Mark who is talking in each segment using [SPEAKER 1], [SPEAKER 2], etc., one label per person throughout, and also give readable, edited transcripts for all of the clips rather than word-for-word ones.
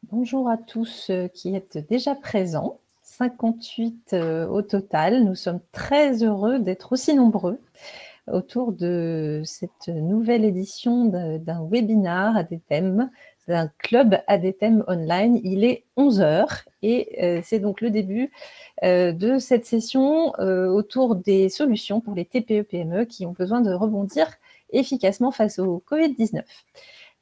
[SPEAKER 1] Bonjour à tous qui êtes déjà présents, 58 au total. Nous sommes très heureux d'être aussi nombreux autour de cette nouvelle édition d'un webinar à des thèmes, d'un club à des thèmes online. Il est 11 h et c'est donc le début de cette session autour des solutions pour les TPE-PME qui ont besoin de rebondir efficacement face au Covid-19.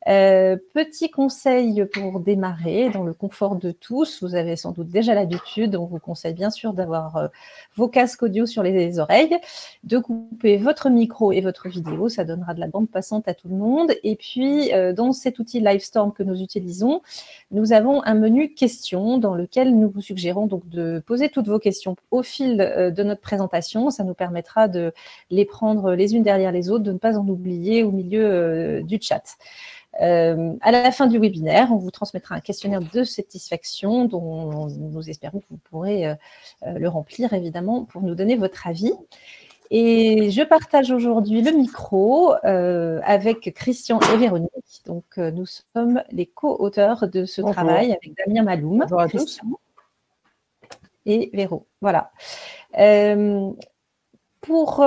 [SPEAKER 1] Petit conseil pour démarrer dans le confort de tous, vous avez sans doute déjà l'habitude, on vous conseille bien sûr d'avoir vos casques audio sur les oreilles, de couper votre micro et votre vidéo, ça donnera de la bande passante à tout le monde. Et puis dans cet outil Livestorm que nous utilisons, nous avons un menu questions dans lequel nous vous suggérons donc de poser toutes vos questions au fil de notre présentation. Ça nous permettra de les prendre les unes derrière les autres, de ne pas en oublier au milieu du chat. À la fin du webinaire, on vous transmettra un questionnaire de satisfaction dont nous espérons que vous pourrez le remplir, évidemment, pour nous donner votre avis. Et je partage aujourd'hui le micro avec Christian et Véronique. Donc, nous sommes les co-auteurs de ce travail avec Damien Maloum.
[SPEAKER 2] Bonjour à
[SPEAKER 1] Christian
[SPEAKER 2] tous.
[SPEAKER 1] Et Véro. Voilà. Pour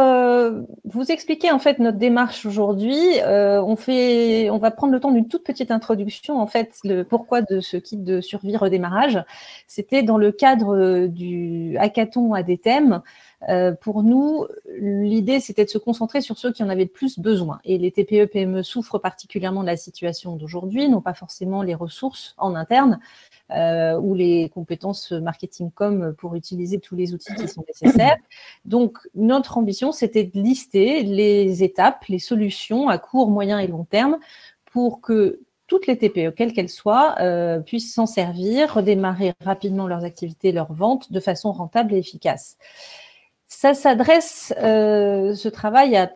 [SPEAKER 1] vous expliquer en fait notre démarche aujourd'hui, on va prendre le temps d'une toute petite introduction. En fait, le pourquoi de ce kit de survie redémarrage, c'était dans le cadre du hackathon à des thèmes. Pour nous, l'idée, c'était de se concentrer sur ceux qui en avaient le plus besoin. Et les TPE-PME souffrent particulièrement de la situation d'aujourd'hui, n'ont pas forcément les ressources en interne ou les compétences marketing com pour utiliser tous les outils qui sont nécessaires. Donc, notre ambition, c'était de lister les étapes, les solutions à court, moyen et long terme pour que toutes les TPE, quelles qu'elles soient, puissent s'en servir, redémarrer rapidement leurs activités, leurs ventes de façon rentable et efficace. Ça s'adresse, ce travail, à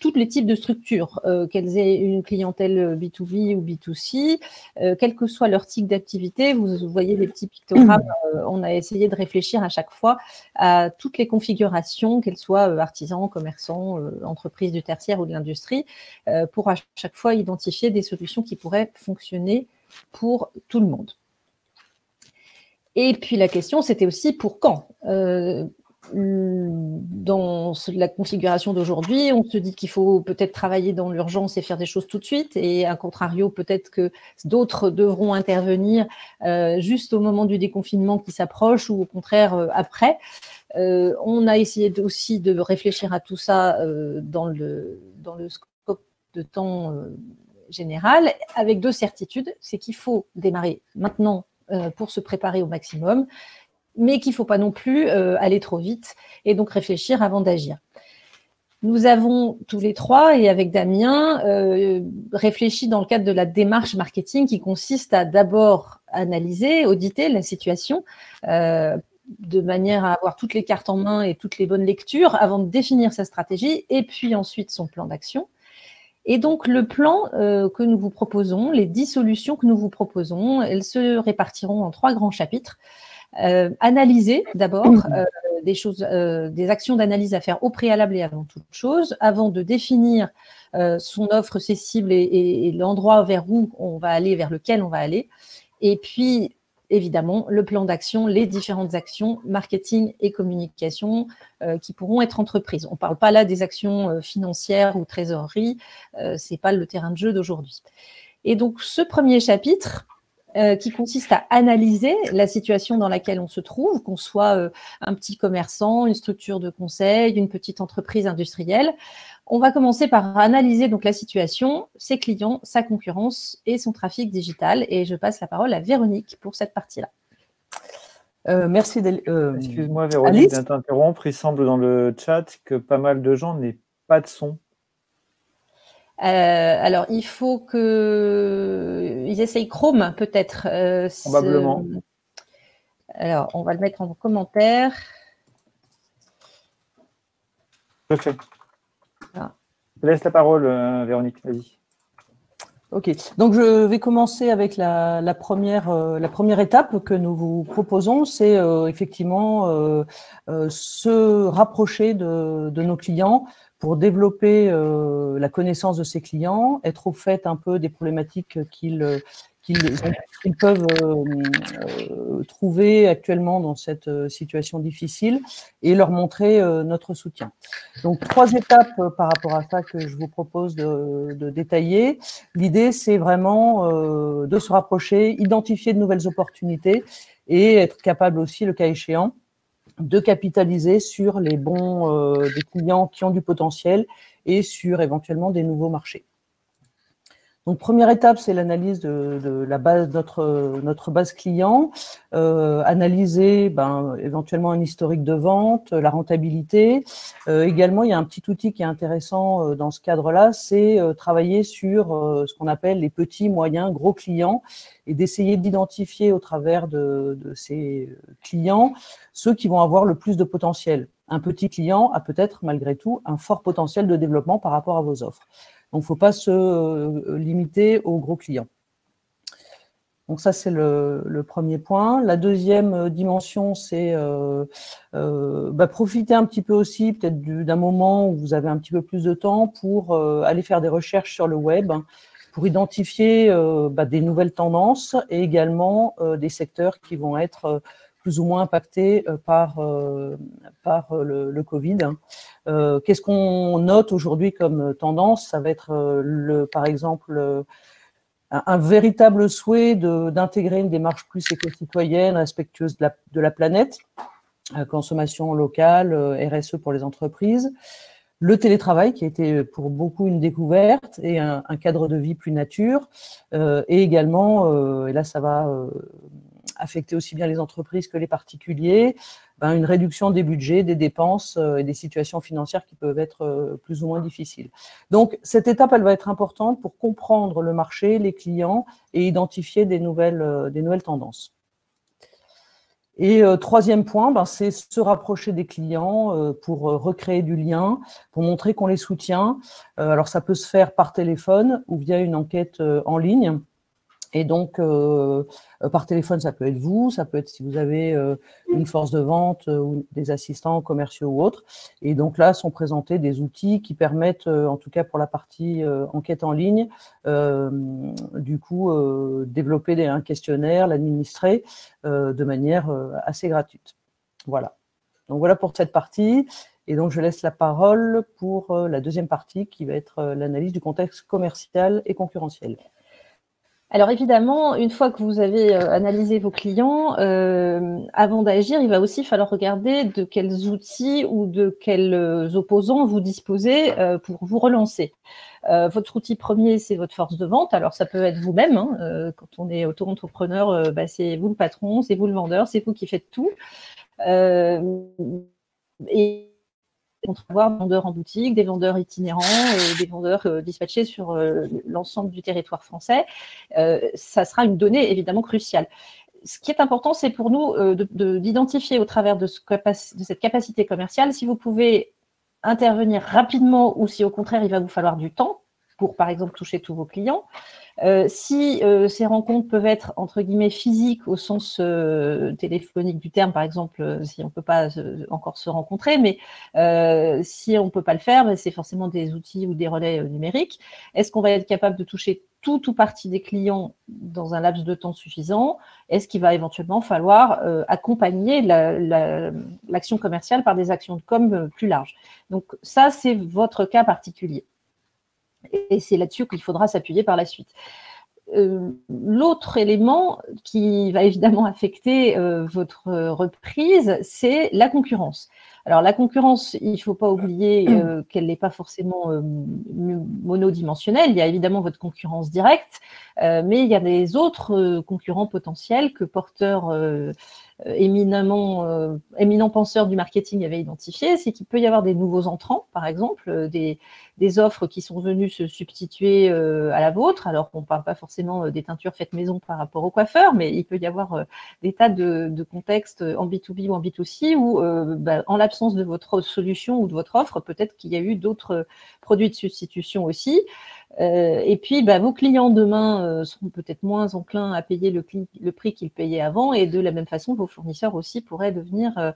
[SPEAKER 1] tous les types de structures, qu'elles aient une clientèle B2B ou B2C, quel que soit leur type d'activité. Vous voyez les petits pictogrammes, on a essayé de réfléchir à chaque fois à toutes les configurations, qu'elles soient artisans, commerçants, entreprises du tertiaire ou de l'industrie, pour à chaque fois identifier des solutions qui pourraient fonctionner pour tout le monde. Et puis la question, c'était aussi pour quand dans la configuration d'aujourd'hui, on se dit qu'il faut peut-être travailler dans l'urgence et faire des choses tout de suite, et à contrario, peut-être que d'autres devront intervenir juste au moment du déconfinement qui s'approche ou au contraire après. On a essayé aussi de réfléchir à tout ça dans le scope de temps général, avec deux certitudes, c'est qu'il faut démarrer maintenant pour se préparer au maximum, mais qu'il ne faut pas non plus aller trop vite et donc réfléchir avant d'agir. Nous avons tous les trois, et avec Damien, réfléchi dans le cadre de la démarche marketing qui consiste à d'abord analyser, auditer la situation de manière à avoir toutes les cartes en main et toutes les bonnes lectures avant de définir sa stratégie et puis ensuite son plan d'action. Et donc, le plan que nous vous proposons, les 10 solutions que nous vous proposons, elles se répartiront en 3 grands chapitres. Analyser d'abord des actions d'analyse à faire au préalable et avant toute chose, avant de définir son offre, ses cibles et l'endroit vers où on va aller, vers lequel on va aller. Et puis, évidemment, le plan d'action, les différentes actions marketing et communication qui pourront être entreprises. On ne parle pas là des actions financières ou trésorerie, ce n'est pas le terrain de jeu d'aujourd'hui. Et donc, ce premier chapitre, qui consiste à analyser la situation dans laquelle on se trouve, qu'on soit un petit commerçant, une structure de conseil, une petite entreprise industrielle. On va commencer par analyser donc la situation, ses clients, sa concurrence et son trafic digital. Et je passe la parole à Véronique pour cette partie-là.
[SPEAKER 2] Merci.
[SPEAKER 3] Excuse-moi Véronique de t'interrompre, il semble dans le chat que pas mal de gens n'aient pas de son.
[SPEAKER 1] Alors, il faut qu'ils essayent Chrome, peut-être.
[SPEAKER 3] Probablement.
[SPEAKER 1] Alors, on va le mettre en commentaire.
[SPEAKER 3] Je fais. Ah. Je laisse la parole, Véronique, vas-y.
[SPEAKER 2] Ok, donc je vais commencer avec la première étape que nous vous proposons, c'est effectivement se rapprocher de nos clients pour développer la connaissance de ces clients, être au fait un peu des problématiques qu'ils qu'ils peuvent trouver actuellement dans cette situation difficile et leur montrer notre soutien. Donc, 3 étapes par rapport à ça que je vous propose de détailler. L'idée, c'est vraiment de se rapprocher, identifier de nouvelles opportunités et être capable aussi, le cas échéant, de capitaliser sur les bons des clients qui ont du potentiel et sur éventuellement des nouveaux marchés. Donc, première étape, c'est l'analyse de la base, notre base client, analyser éventuellement un historique de vente, la rentabilité. Également, il y a un petit outil qui est intéressant dans ce cadre-là, c'est travailler sur ce qu'on appelle les petits, moyens, gros clients et d'essayer d'identifier au travers de ces clients ceux qui vont avoir le plus de potentiel. Un petit client a peut-être, malgré tout, un fort potentiel de développement par rapport à vos offres. Donc, il ne faut pas se limiter aux gros clients. Donc, ça, c'est le premier point. La deuxième dimension, c'est profiter un petit peu aussi, peut-être d'un moment où vous avez un petit peu plus de temps pour aller faire des recherches sur le web, pour identifier des nouvelles tendances et également des secteurs qui vont être plus ou moins impactés par le Covid. Qu'est-ce qu'on note aujourd'hui comme tendance? Ça va être, par exemple, un véritable souhait d'intégrer une démarche plus éco-citoyenne, respectueuse de la planète, consommation locale, RSE pour les entreprises, le télétravail qui a été pour beaucoup une découverte et un cadre de vie plus nature, et également, et là ça va affecter aussi bien les entreprises que les particuliers, une réduction des budgets, des dépenses et des situations financières qui peuvent être plus ou moins difficiles. Donc, cette étape, elle va être importante pour comprendre le marché, les clients et identifier des nouvelles tendances. Et troisième point, c'est se rapprocher des clients pour recréer du lien, pour montrer qu'on les soutient. Alors, ça peut se faire par téléphone ou via une enquête en ligne. Et donc, par téléphone, ça peut être vous, ça peut être si vous avez une force de vente ou des assistants commerciaux ou autres. Et donc là, sont présentés des outils qui permettent, en tout cas pour la partie enquête en ligne, du coup, développer un questionnaire, l'administrer de manière assez gratuite. Voilà. Donc voilà pour cette partie. Et donc, je laisse la parole pour la deuxième partie qui va être l'analyse du contexte commercial et concurrentiel.
[SPEAKER 1] Alors évidemment, une fois que vous avez analysé vos clients, avant d'agir, il va aussi falloir regarder de quels outils ou de quels opposants vous disposez pour vous relancer. Votre outil premier, c'est votre force de vente. Alors ça peut être vous-même. Quand on est auto-entrepreneur, c'est vous le patron, c'est vous le vendeur, c'est vous qui faites tout. Et on peut avoir des vendeurs en boutique, des vendeurs itinérants, des vendeurs dispatchés sur l'ensemble du territoire français. Ça sera une donnée évidemment cruciale. Ce qui est important, c'est pour nous d'identifier au travers de cette capacité commerciale si vous pouvez intervenir rapidement ou si au contraire il va vous falloir du temps pour par exemple toucher tous vos clients. Si ces rencontres peuvent être entre guillemets physiques au sens téléphonique du terme, par exemple, si on ne peut pas encore se rencontrer, mais si on ne peut pas le faire, c'est forcément des outils ou des relais numériques. Est-ce qu'on va être capable de toucher tout ou partie des clients dans un laps de temps suffisant? Est-ce qu'il va éventuellement falloir accompagner l'action commerciale par des actions de com plus larges? Donc ça, c'est votre cas particulier. Et c'est là-dessus qu'il faudra s'appuyer par la suite. L'autre élément qui va évidemment affecter votre reprise, c'est la concurrence. Alors la concurrence, il ne faut pas oublier qu'elle n'est pas forcément monodimensionnelle. Il y a évidemment votre concurrence directe, mais il y a des autres concurrents potentiels que porteurs éminents penseurs du marketing avaient identifié. C'est qu'il peut y avoir des nouveaux entrants, par exemple, des offres qui sont venues se substituer à la vôtre. Alors on ne parle pas forcément des teintures faites maison par rapport aux coiffeurs, mais il peut y avoir des tas de contextes en B2B ou en B2C où, en l'absence de votre solution ou de votre offre, peut-être qu'il y a eu d'autres produits de substitution aussi. Et puis, vos clients demain seront peut-être moins enclins à payer le prix qu'ils payaient avant, et de la même façon, vos fournisseurs aussi pourraient devenir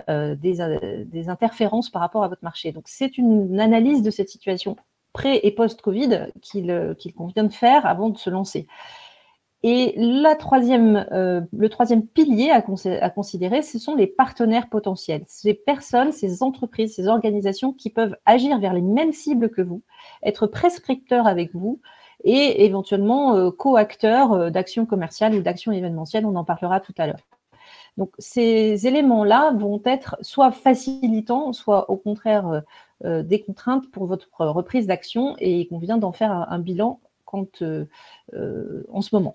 [SPEAKER 1] des interférences par rapport à votre marché. Donc, c'est une analyse de cette situation pré- et post-Covid qu'il convient de faire avant de se lancer. Et le troisième pilier à considérer, ce sont les partenaires potentiels. Ces personnes, ces entreprises, ces organisations qui peuvent agir vers les mêmes cibles que vous, être prescripteurs avec vous et éventuellement co-acteurs d'actions commerciales ou d'actions événementielles. On en parlera tout à l'heure. Donc, ces éléments-là vont être soit facilitants, soit au contraire des contraintes pour votre reprise d'action, et il convient d'en faire un bilan en ce moment.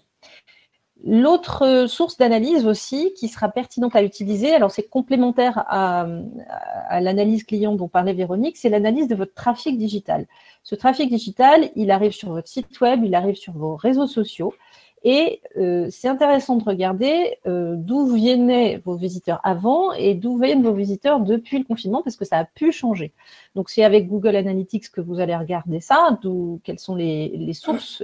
[SPEAKER 1] L'autre source d'analyse aussi qui sera pertinente à utiliser, alors c'est complémentaire à l'analyse client dont parlait Véronique, c'est l'analyse de votre trafic digital. Ce trafic digital, il arrive sur votre site web, il arrive sur vos réseaux sociaux, et c'est intéressant de regarder d'où venaient vos visiteurs avant et d'où viennent vos visiteurs depuis le confinement, parce que ça a pu changer. Donc c'est avec Google Analytics que vous allez regarder ça, quelles sont les sources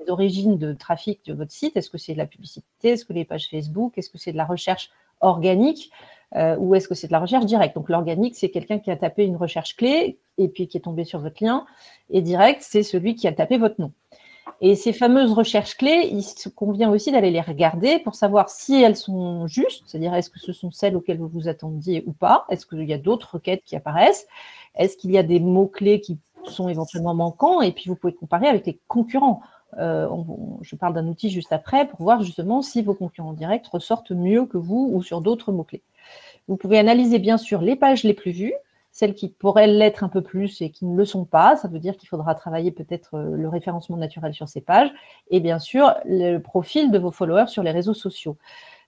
[SPEAKER 1] d'origine de trafic de votre site. Est-ce que c'est de la publicité? Est-ce que les pages Facebook? Est-ce que c'est de la recherche organique ou est-ce que c'est de la recherche directe? Donc l'organique, c'est quelqu'un qui a tapé une recherche clé et puis qui est tombé sur votre lien. Et direct, c'est celui qui a tapé votre nom. Et ces fameuses recherches clés, il se convient aussi d'aller les regarder pour savoir si elles sont justes, c'est-à-dire est-ce que ce sont celles auxquelles vous vous attendiez ou pas? Est-ce qu'il y a d'autres requêtes qui apparaissent? Est-ce qu'il y a des mots-clés qui sont éventuellement manquants? Et puis vous pouvez comparer avec les concurrents. Je parle d'un outil juste après pour voir justement si vos concurrents directs ressortent mieux que vous ou sur d'autres mots-clés. Vous pouvez analyser bien sûr les pages les plus vues, celles qui pourraient l'être un peu plus et qui ne le sont pas. Ça veut dire qu'il faudra travailler peut-être le référencement naturel sur ces pages et bien sûr le profil de vos followers sur les réseaux sociaux.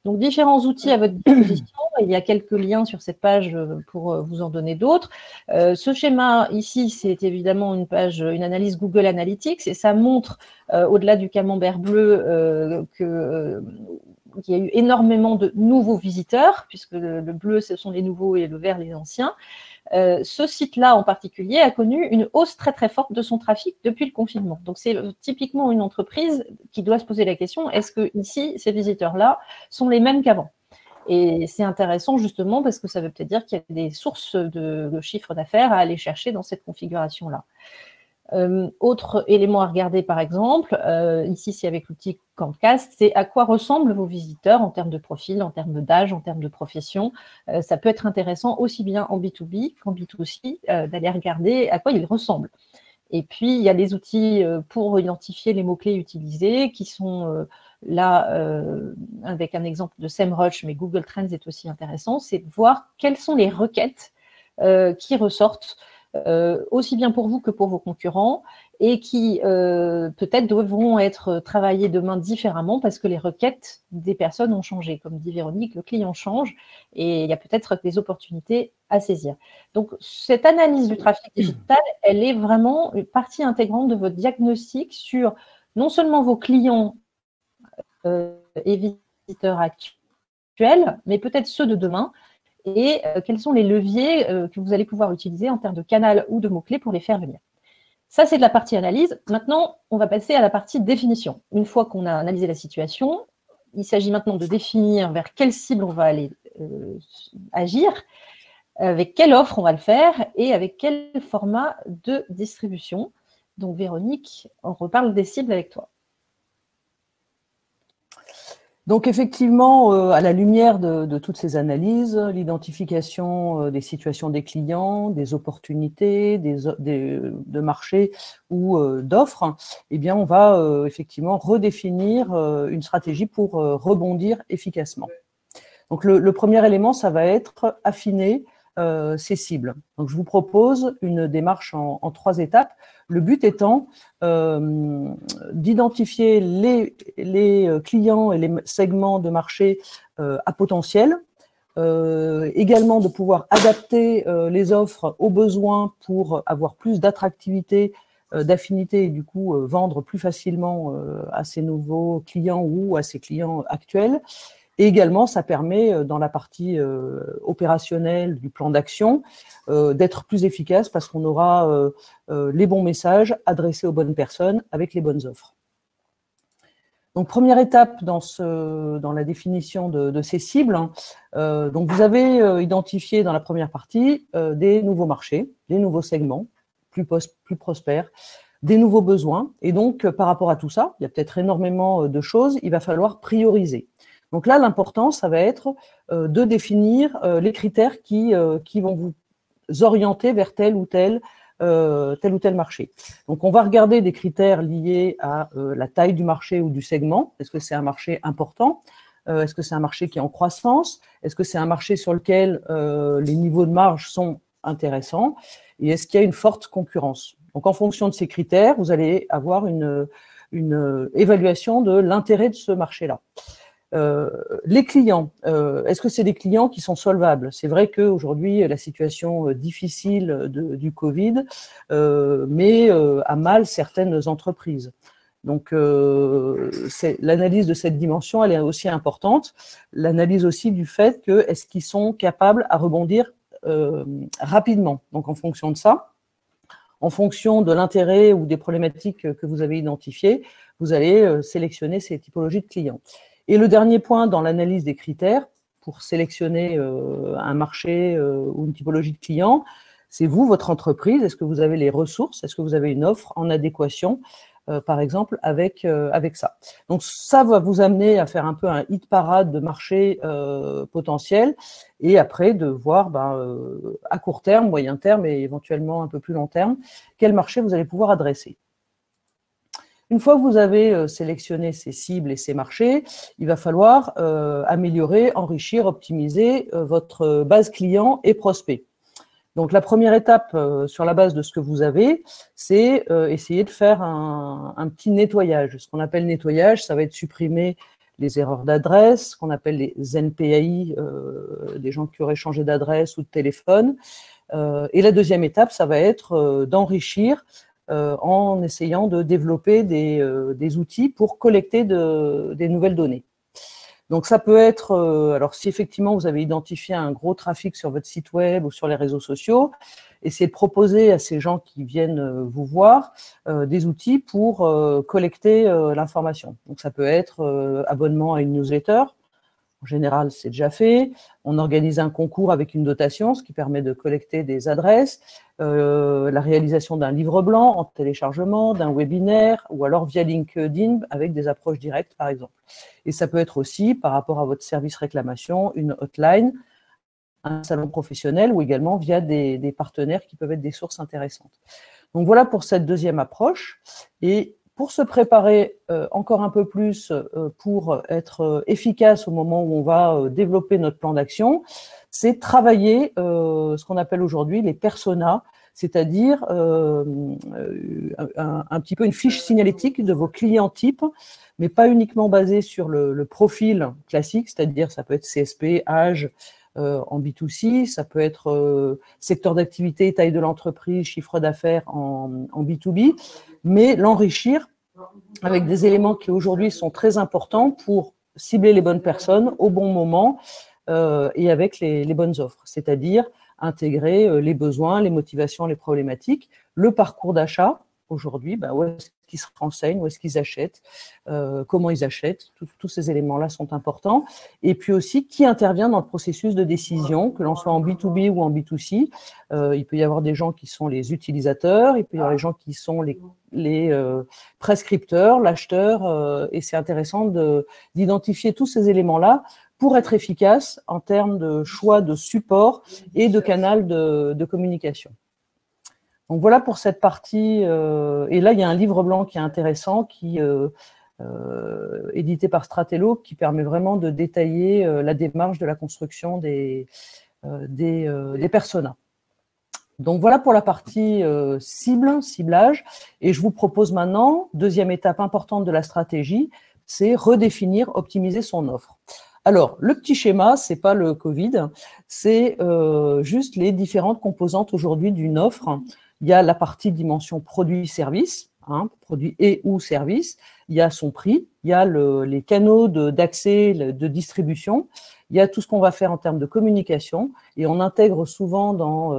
[SPEAKER 1] Donc, différents outils à votre disposition. Il y a quelques liens sur cette page pour vous en donner d'autres. Ce schéma ici, c'est évidemment une analyse Google Analytics et ça montre, au-delà du camembert bleu, qu'il y a eu énormément de nouveaux visiteurs, puisque le bleu, ce sont les nouveaux et le vert, les anciens. Ce site-là en particulier a connu une hausse très très forte de son trafic depuis le confinement. Donc c'est typiquement une entreprise qui doit se poser la question, est-ce que ici ces visiteurs-là sont les mêmes qu'avant? Et c'est intéressant justement parce que ça veut peut-être dire qu'il y a des sources de chiffre d'affaires à aller chercher dans cette configuration-là. Autre élément à regarder par exemple, ici c'est avec l'outil Campcast, c'est à quoi ressemblent vos visiteurs en termes de profil, en termes d'âge, en termes de profession. Ça peut être intéressant aussi bien en B2B qu'en B2C d'aller regarder à quoi ils ressemblent. Et puis il y a des outils pour identifier les mots-clés utilisés qui sont là avec un exemple de SEMrush, mais Google Trends est aussi intéressant, c'est de voir quelles sont les requêtes qui ressortent aussi bien pour vous que pour vos concurrents et qui peut-être devront être travaillées demain différemment parce que les requêtes des personnes ont changé. Comme dit Véronique, le client change et il y a peut-être des opportunités à saisir. Donc, cette analyse du trafic digital, elle est vraiment une partie intégrante de votre diagnostic sur non seulement vos clients et visiteurs actuels, mais peut-être ceux de demain, et quels sont les leviers que vous allez pouvoir utiliser en termes de canal ou de mots-clés pour les faire venir. Ça, c'est de la partie analyse. Maintenant, on va passer à la partie définition. Une fois qu'on a analysé la situation, il s'agit maintenant de définir vers quelle cible on va aller agir, avec quelle offre on va le faire et avec quel format de distribution. Donc, Véronique, on reparle des cibles avec toi.
[SPEAKER 2] Donc effectivement, à la lumière de toutes ces analyses, l'identification des situations des clients, des opportunités, de marché ou d'offres, eh bien on va effectivement redéfinir une stratégie pour rebondir efficacement. Donc le premier élément, ça va être affiner ces cibles. Donc je vous propose une démarche en 3 étapes. Le but étant d'identifier les clients et les segments de marché à potentiel, également de pouvoir adapter les offres aux besoins pour avoir plus d'attractivité, d'affinité et du coup vendre plus facilement à ces nouveaux clients ou à ces clients actuels. Et également, ça permet, dans la partie opérationnelle du plan d'action, d'être plus efficace parce qu'on aura les bons messages adressés aux bonnes personnes avec les bonnes offres. Donc, première étape dans la définition de ces cibles. Donc, vous avez identifié dans la première partie des nouveaux marchés, des nouveaux segments plus prospères. des nouveaux besoins. Et donc, par rapport à tout ça, il y a peut-être énormément de choses, il va falloir prioriser. Donc là, l'important, ça va être de définir les critères qui vont vous orienter vers tel ou tel marché. Donc, on va regarder des critères liés à la taille du marché ou du segment. Est-ce que c'est un marché important ? Est-ce que c'est un marché qui est en croissance? Est-ce que c'est un marché sur lequel les niveaux de marge sont intéressants? Et est-ce qu'il y a une forte concurrence? Donc, en fonction de ces critères, vous allez avoir une évaluation de l'intérêt de ce marché-là. Les clients, est-ce que c'est des clients qui sont solvables? C'est vrai qu'aujourd'hui, la situation difficile du Covid met à mal certaines entreprises. Donc, l'analyse de cette dimension, elle est aussi importante. L'analyse aussi du fait que est-ce qu'ils sont capables à rebondir rapidement. Donc, en fonction de ça, en fonction de l'intérêt ou des problématiques que vous avez identifiées, vous allez sélectionner ces typologies de clients. Et le dernier point dans l'analyse des critères pour sélectionner un marché ou une typologie de clients, c'est vous, votre entreprise. Est-ce que vous avez les ressources? Est-ce que vous avez une offre en adéquation par exemple, avec ça. Donc, ça va vous amener à faire un peu un hit parade de marché potentiel et après de voir à court terme, moyen terme et éventuellement un peu plus long terme, quel marché vous allez pouvoir adresser. Une fois que vous avez sélectionné ces cibles et ces marchés, il va falloir améliorer, enrichir, optimiser votre base client et prospect. Donc, la première étape sur la base de ce que vous avez, c'est essayer de faire un petit nettoyage. Ce qu'on appelle nettoyage, ça va être supprimer les erreurs d'adresse, ce qu'on appelle les NPAI, des gens qui auraient changé d'adresse ou de téléphone. Et la deuxième étape, ça va être d'enrichir en essayant de développer des outils pour collecter des nouvelles données. Donc, ça peut être, alors si effectivement vous avez identifié un gros trafic sur votre site web ou sur les réseaux sociaux, essayez de proposer à ces gens qui viennent vous voir des outils pour collecter l'information. Donc, ça peut être abonnement à une newsletter. En général, c'est déjà fait. On organise un concours avec une dotation, ce qui permet de collecter des adresses, la réalisation d'un livre blanc en téléchargement, d'un webinaire, ou alors via LinkedIn avec des approches directes, par exemple. Et ça peut être aussi, par rapport à votre service réclamation, une hotline, un salon professionnel, ou également via des partenaires qui peuvent être des sources intéressantes. Donc voilà pour cette deuxième approche. Et pour se préparer encore un peu plus pour être efficace au moment où on va développer notre plan d'action, c'est travailler ce qu'on appelle aujourd'hui les personas, c'est-à-dire un petit peu une fiche signalétique de vos clients types, mais pas uniquement basée sur le profil classique, c'est-à-dire ça peut être CSP, âge, en B2C, ça peut être secteur d'activité, taille de l'entreprise, chiffre d'affaires en B2B, mais l'enrichir avec des éléments qui aujourd'hui sont très importants pour cibler les bonnes personnes au bon moment et avec les bonnes offres, c'est-à-dire intégrer les besoins, les motivations, les problématiques, le parcours d'achat. Aujourd'hui, où est-ce qu'ils se renseignent, où est-ce qu'ils achètent, comment ils achètent, tous ces éléments-là sont importants. Et puis aussi, qui intervient dans le processus de décision, que l'on soit en B2B ou en B2C. Il peut y avoir des gens qui sont les utilisateurs, il peut y avoir des gens qui sont les prescripteurs, l'acheteur, et c'est intéressant d'identifier tous ces éléments-là pour être efficace en termes de choix de support et de canal de communication. Donc voilà pour cette partie, et là il y a un livre blanc qui est intéressant, qui édité par Stratello, qui permet vraiment de détailler la démarche de la construction des personas. Donc voilà pour la partie ciblage, et je vous propose maintenant, deuxième étape importante de la stratégie, c'est redéfinir, optimiser son offre. Alors, le petit schéma, c'est pas le Covid, c'est juste les différentes composantes aujourd'hui d'une offre. Il y a la partie dimension produit-service, produit et ou service. Il y a son prix, il y a les canaux d'accès, de distribution. Il y a tout ce qu'on va faire en termes de communication. Et on intègre souvent dans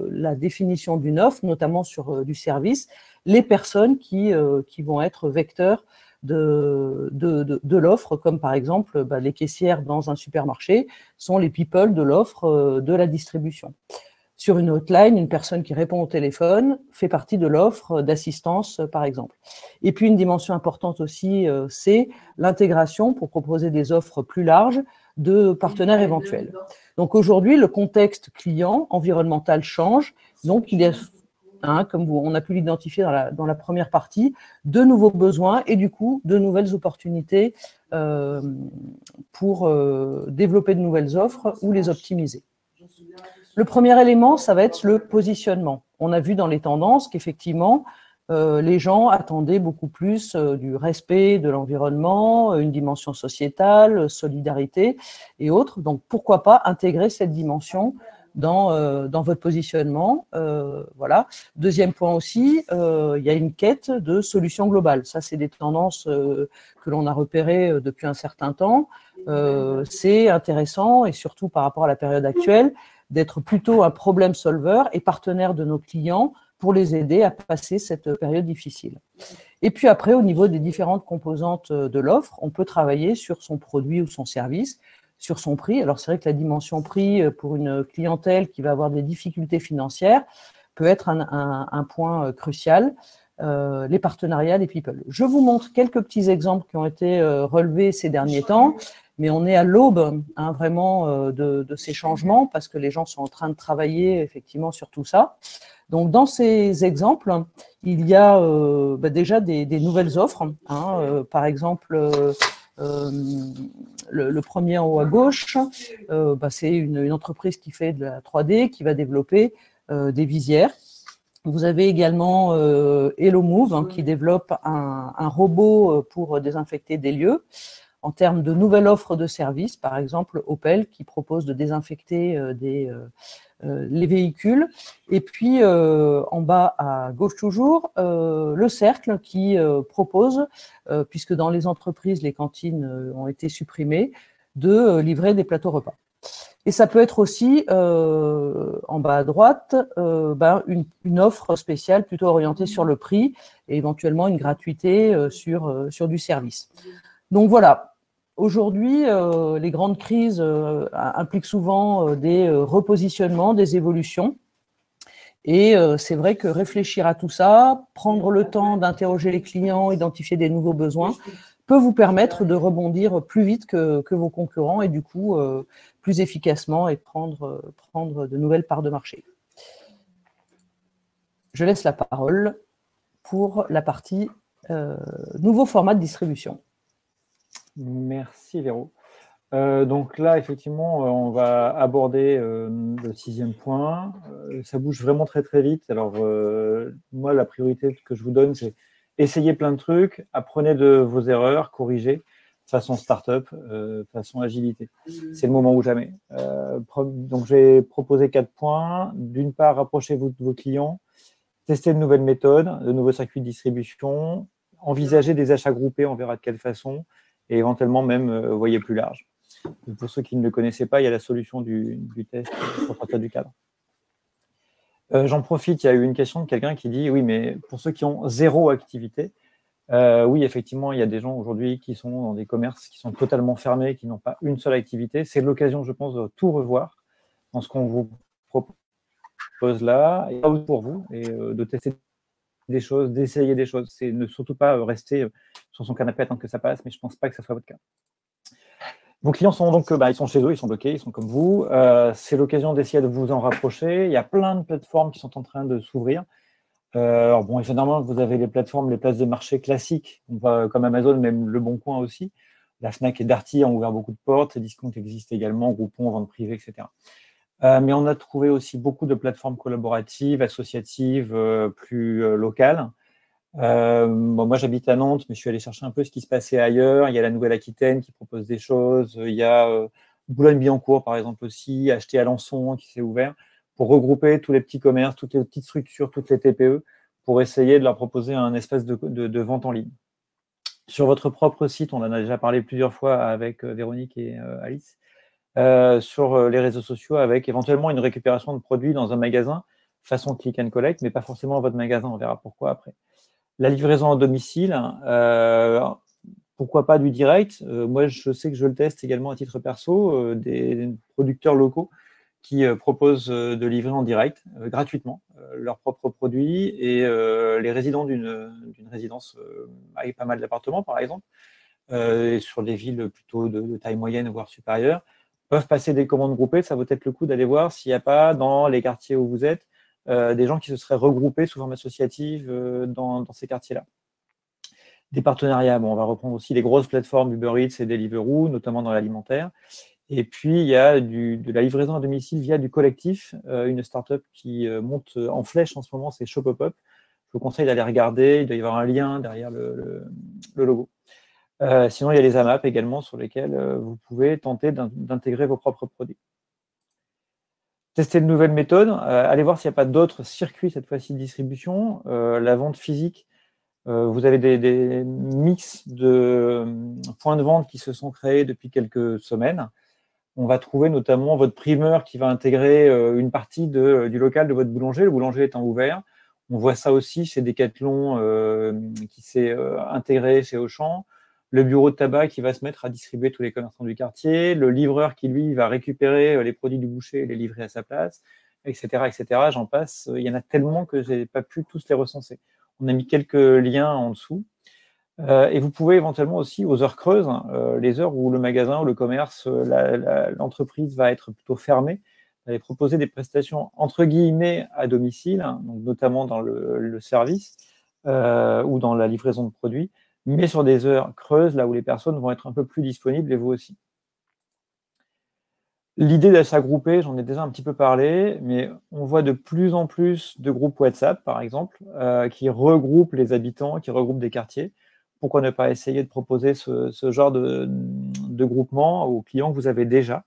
[SPEAKER 2] la définition d'une offre, notamment sur du service, les personnes qui vont être vecteurs de l'offre, comme par exemple les caissières dans un supermarché sont les people de l'offre de la distribution. Sur une hotline, une personne qui répond au téléphone fait partie de l'offre d'assistance, par exemple. Et puis, une dimension importante aussi, c'est l'intégration pour proposer des offres plus larges de partenaires éventuels. Donc, aujourd'hui, le contexte client environnemental change. Donc, il y a, comme on a pu l'identifier dans la première partie, de nouveaux besoins et du coup, de nouvelles opportunités pour développer de nouvelles offres ou les optimiser. Le premier élément, ça va être le positionnement. On a vu dans les tendances qu'effectivement, les gens attendaient beaucoup plus du respect de l'environnement, une dimension sociétale, solidarité et autres. Donc, pourquoi pas intégrer cette dimension dans votre positionnement. Voilà. Deuxième point aussi, il y a une quête de solutions globales. Ça, c'est des tendances que l'on a repérées depuis un certain temps. C'est intéressant, et surtout par rapport à la période actuelle, d'être plutôt un problem solver et partenaire de nos clients pour les aider à passer cette période difficile. Et puis après, au niveau des différentes composantes de l'offre, on peut travailler sur son produit ou son service, sur son prix. Alors, c'est vrai que la dimension prix pour une clientèle qui va avoir des difficultés financières peut être un point crucial. Les partenariats, les people. Je vous montre quelques petits exemples qui ont été relevés ces derniers temps, mais on est à l'aube vraiment de ces changements parce que les gens sont en train de travailler effectivement sur tout ça. Donc, dans ces exemples, il y a déjà des nouvelles offres. Par exemple, le premier en haut à gauche, c'est une entreprise qui fait de la 3D, qui va développer des visières. Vous avez également HelloMove qui développe un robot pour désinfecter des lieux. En termes de nouvelles offres de services, par exemple Opel qui propose de désinfecter les véhicules. Et puis en bas à gauche toujours, le Cercle qui propose, puisque dans les entreprises les cantines ont été supprimées, de livrer des plateaux repas. Et ça peut être aussi, en bas à droite, une offre spéciale plutôt orientée sur le prix et éventuellement une gratuité sur du service. Donc voilà, aujourd'hui, les grandes crises impliquent souvent des repositionnements, des évolutions. Et c'est vrai que réfléchir à tout ça, prendre le temps d'interroger les clients, identifier des nouveaux besoins, peut vous permettre de rebondir plus vite que vos concurrents et du coup plus efficacement et prendre de nouvelles parts de marché. Je laisse la parole pour la partie nouveau format de distribution.
[SPEAKER 3] Merci Véro. Donc là, effectivement, on va aborder le 6e point. Ça bouge vraiment très très vite. Alors moi, la priorité que je vous donne, c'est essayez plein de trucs, apprenez de vos erreurs, corrigez, façon start-up, façon agilité. C'est le moment ou jamais. Donc, j'ai proposé 4 points. D'une part, rapprochez-vous de vos clients, testez de nouvelles méthodes, de nouveaux circuits de distribution, envisagez des achats groupés, on verra de quelle façon, et éventuellement même, voyez plus large. Et pour ceux qui ne le connaissaient pas, il y a la solution du test pour sortir du cadre. J'en profite, il y a eu une question de quelqu'un qui dit « Oui, mais pour ceux qui ont 0 activité, oui, effectivement, il y a des gens aujourd'hui qui sont dans des commerces qui sont totalement fermés, qui n'ont pas une seule activité. C'est l'occasion, je pense, de tout revoir dans ce qu'on vous propose là, et pour vous, et de tester des choses, d'essayer des choses. C'est ne surtout pas rester sur son canapé à attendre que ça passe, mais je ne pense pas que ce soit votre cas. Vos clients sont donc, ils sont chez eux, ils sont bloqués, ils sont comme vous. C'est l'occasion d'essayer de vous en rapprocher. Il y a plein de plateformes qui sont en train de s'ouvrir. Alors bon, évidemment, vous avez les plateformes, les places de marché classiques, comme Amazon, même Le Bon Coin aussi. La Fnac et Darty ont ouvert beaucoup de portes. Discount existe également, Groupon, vente privée, etc. Mais on a trouvé aussi beaucoup de plateformes collaboratives, associatives, plus locales. Moi, j'habite à Nantes, mais je suis allé chercher un peu ce qui se passait ailleurs. Il y a la Nouvelle-Aquitaine qui propose des choses. Il y a Boulogne-Billancourt, par exemple, aussi, Acheter à Alençon qui s'est ouvert, pour regrouper tous les petits commerces, toutes les petites structures, toutes les TPE, pour essayer de leur proposer un espace de vente en ligne. Sur votre propre site, on en a déjà parlé plusieurs fois avec Véronique et Alice, sur les réseaux sociaux, avec éventuellement une récupération de produits dans un magasin, façon click and collect, mais pas forcément votre magasin, on verra pourquoi après. La livraison à domicile, pourquoi pas du direct. Moi, je sais que je le teste également à titre perso, des producteurs locaux qui proposent de livrer en direct, gratuitement, leurs propres produits, et les résidents d'une résidence avec pas mal d'appartements, par exemple, et sur des villes plutôt de taille moyenne, voire supérieure, peuvent passer des commandes groupées. Ça vaut peut-être le coup d'aller voir s'il n'y a pas, dans les quartiers où vous êtes, des gens qui se seraient regroupés sous forme associative dans ces quartiers-là. Des partenariats, bon, on va reprendre aussi les grosses plateformes Uber Eats et Deliveroo, notamment dans l'alimentaire. Et puis, il y a de la livraison à domicile via du collectif, une start-up qui monte en flèche en ce moment, c'est Shopopop. Je vous conseille d'aller regarder, il doit y avoir un lien derrière le logo. Sinon, il y a les AMAP également sur lesquels vous pouvez tenter d'intégrer vos propres produits. Tester de nouvelles méthodes, allez voir s'il n'y a pas d'autres circuits, cette fois-ci, de distribution. La vente physique, vous avez des mix de points de vente qui se sont créés depuis quelques semaines. On va trouver notamment votre primeur qui va intégrer une partie du local de votre boulanger, le boulanger étant ouvert. On voit ça aussi chez Decathlon qui s'est intégré chez Auchan. Le bureau de tabac qui va se mettre à distribuer tous les commerçants du quartier, le livreur qui, lui, va récupérer les produits du boucher et les livrer à sa place, etc., etc. J'en passe. Il y en a tellement que je n'ai pas pu tous les recenser. On a mis quelques liens en dessous. Et vous pouvez éventuellement aussi, aux heures creuses, les heures où le magasin ou le commerce, l'entreprise va être plutôt fermée, aller proposer des prestations entre guillemets à domicile, hein, donc notamment dans le service ou dans la livraison de produits, mais sur des heures creuses, là où les personnes vont être un peu plus disponibles, et vous aussi. L'idée d'achat groupé, j'en ai déjà un petit peu parlé, mais on voit de plus en plus de groupes WhatsApp, par exemple, qui regroupent les habitants, qui regroupent des quartiers. Pourquoi ne pas essayer de proposer ce genre de groupement aux clients que vous avez déjà,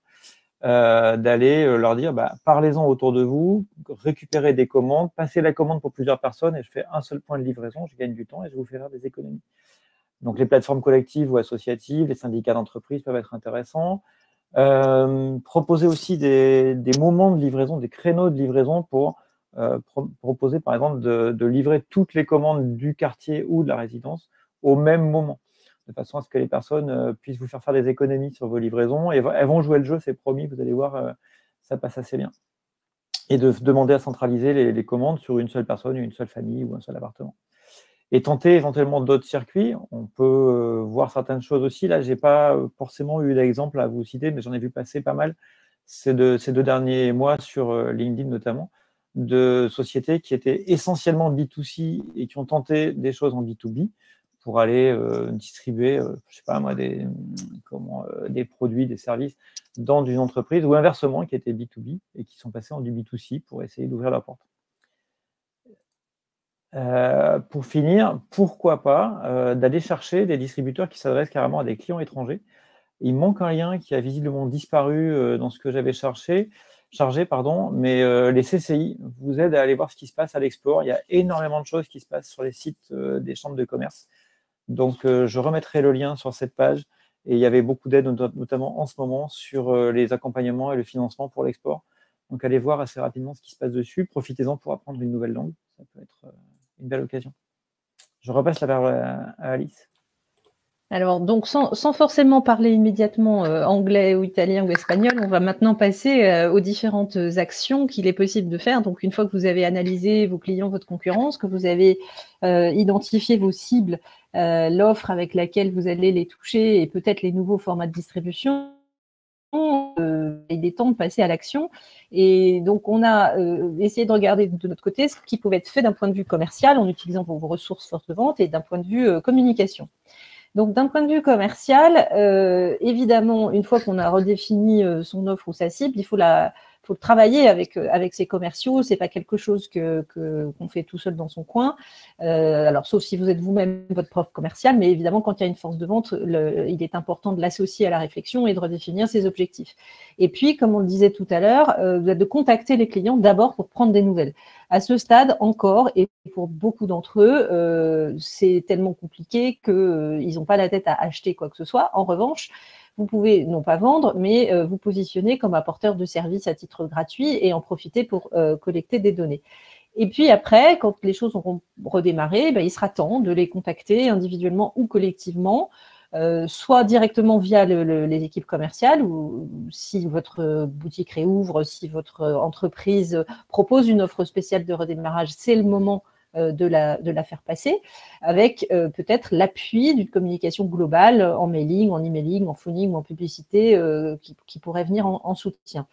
[SPEAKER 3] d'aller leur dire, parlez-en autour de vous, récupérez des commandes, passez la commande pour plusieurs personnes, et je fais un seul point de livraison, je gagne du temps et je vous fais faire des économies. Donc les plateformes collectives ou associatives, les syndicats d'entreprise peuvent être intéressants. Proposer aussi des moments de livraison, des créneaux de livraison pour proposer par exemple de livrer toutes les commandes du quartier ou de la résidence au même moment, de façon à ce que les personnes puissent vous faire des économies sur vos livraisons, et elles vont jouer le jeu, c'est promis, vous allez voir, ça passe assez bien. Et de demander à centraliser les commandes sur une seule personne, une seule famille ou un seul appartement. Et tenter éventuellement d'autres circuits. On peut voir certaines choses aussi. Là, je n'ai pas forcément eu d'exemple à vous citer, mais j'en ai vu passer pas mal ces deux derniers mois sur LinkedIn notamment, de sociétés qui étaient essentiellement B2C et qui ont tenté des choses en B2B pour aller distribuer, je sais pas moi, des produits, des services dans une entreprise, ou inversement, qui étaient B2B et qui sont passés en du B2C pour essayer d'ouvrir la porte. Pour finir, pourquoi pas d'aller chercher des distributeurs qui s'adressent carrément à des clients étrangers. Il manque un lien qui a visiblement disparu dans ce que j'avais chargé, mais les CCI vous aident à aller voir ce qui se passe à l'export. Il y a énormément de choses qui se passent sur les sites des chambres de commerce. Donc, je remettrai le lien sur cette page. Et il y avait beaucoup d'aides, notamment en ce moment, sur les accompagnements et le financement pour l'export. Donc, allez voir assez rapidement ce qui se passe dessus. Profitez-en pour apprendre une nouvelle langue. Ça peut être une belle occasion. Je repasse la parole à Alice.
[SPEAKER 1] Alors, donc, sans forcément parler immédiatement anglais ou italien ou espagnol, on va maintenant passer aux différentes actions qu'il est possible de faire. Donc, une fois que vous avez analysé vos clients, votre concurrence, que vous avez identifié vos cibles, l'offre avec laquelle vous allez les toucher et peut-être les nouveaux formats de distribution, il est temps de passer à l'action. Et donc, on a essayé de regarder de notre côté ce qui pouvait être fait d'un point de vue commercial en utilisant vos ressources force de vente et d'un point de vue communication. Donc, d'un point de vue commercial, évidemment, une fois qu'on a redéfini son offre ou sa cible, il faut travailler avec ses commerciaux. C'est pas quelque chose qu'on fait tout seul dans son coin. Alors, sauf si vous êtes vous-même votre propre commercial, mais évidemment, quand il y a une force de vente, il est important de l'associer à la réflexion et de redéfinir ses objectifs. Et puis, comme on le disait tout à l'heure, de contacter les clients d'abord pour prendre des nouvelles. À ce stade encore, et pour beaucoup d'entre eux, c'est tellement compliqué qu'ils n'ont pas la tête à acheter quoi que ce soit. En revanche, vous pouvez non pas vendre, mais vous positionner comme apporteur de services à titre gratuit et en profiter pour collecter des données. Et puis après, quand les choses auront redémarré, il sera temps de les contacter individuellement ou collectivement soit directement via les équipes commerciales, ou si votre boutique réouvre, si votre entreprise propose une offre spéciale de redémarrage, c'est le moment de la faire passer, avec peut-être l'appui d'une communication globale en mailing, en emailing, en phoning ou en publicité qui pourrait venir en soutien.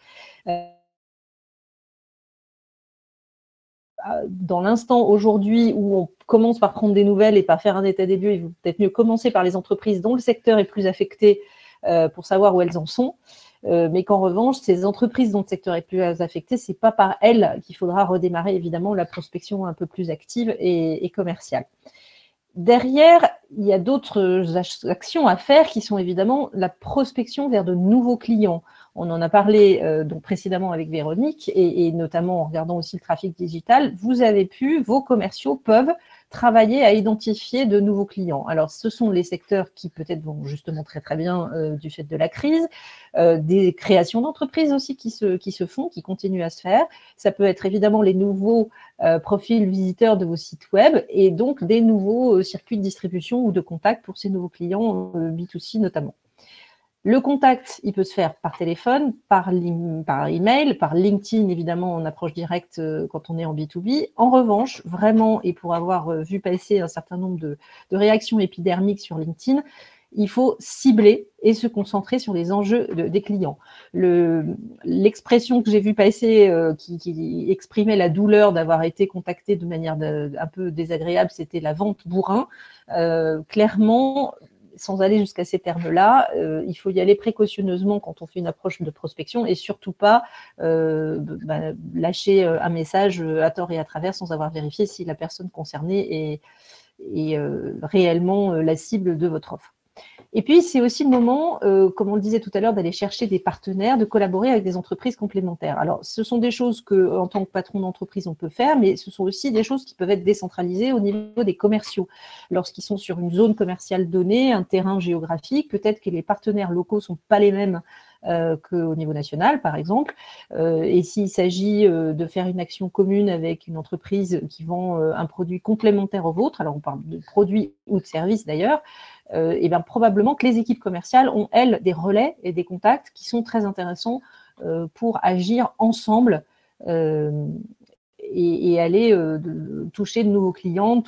[SPEAKER 1] Dans l'instant aujourd'hui où on commence par prendre des nouvelles et par faire un état des lieux, il vaut peut-être mieux commencer par les entreprises dont le secteur est plus affecté pour savoir où elles en sont. Mais qu'en revanche, ces entreprises dont le secteur est plus affecté, c'est pas par elles qu'il faudra redémarrer évidemment la prospection un peu plus active et commerciale. Derrière, il y a d'autres actions à faire qui sont évidemment la prospection vers de nouveaux clients. On en a parlé donc précédemment avec Véronique et notamment en regardant aussi le trafic digital. Vos commerciaux peuvent travailler à identifier de nouveaux clients. Alors, ce sont les secteurs qui peut-être vont justement très très bien du fait de la crise, des créations d'entreprises aussi qui se font, qui continuent à se faire. Ça peut être évidemment les nouveaux profils visiteurs de vos sites web et donc des nouveaux circuits de distribution ou de contact pour ces nouveaux clients B2C notamment. Le contact, il peut se faire par téléphone, par email, par LinkedIn, évidemment, en approche directe quand on est en B2B. En revanche, vraiment, et pour avoir vu passer un certain nombre de réactions épidermiques sur LinkedIn, il faut cibler et se concentrer sur les enjeux des clients. L'expression que j'ai vue passer qui exprimait la douleur d'avoir été contacté de manière un peu désagréable, c'était la vente bourrin. Clairement, sans aller jusqu'à ces termes-là, il faut y aller précautionneusement quand on fait une approche de prospection et surtout pas lâcher un message à tort et à travers sans avoir vérifié si la personne concernée est réellement la cible de votre offre. Et puis, c'est aussi le moment, comme on le disait tout à l'heure, d'aller chercher des partenaires, de collaborer avec des entreprises complémentaires. Alors, ce sont des choses que, en tant que patron d'entreprise, on peut faire, mais ce sont aussi des choses qui peuvent être décentralisées au niveau des commerciaux. Lorsqu'ils sont sur une zone commerciale donnée, un terrain géographique, peut-être que les partenaires locaux ne sont pas les mêmes qu'au niveau national, par exemple. Et s'il s'agit de faire une action commune avec une entreprise qui vend un produit complémentaire au vôtre, alors on parle de produits ou de services d'ailleurs, et bien probablement que les équipes commerciales ont, elles, des relais et des contacts qui sont très intéressants pour agir ensemble et aller toucher de nouveaux clients,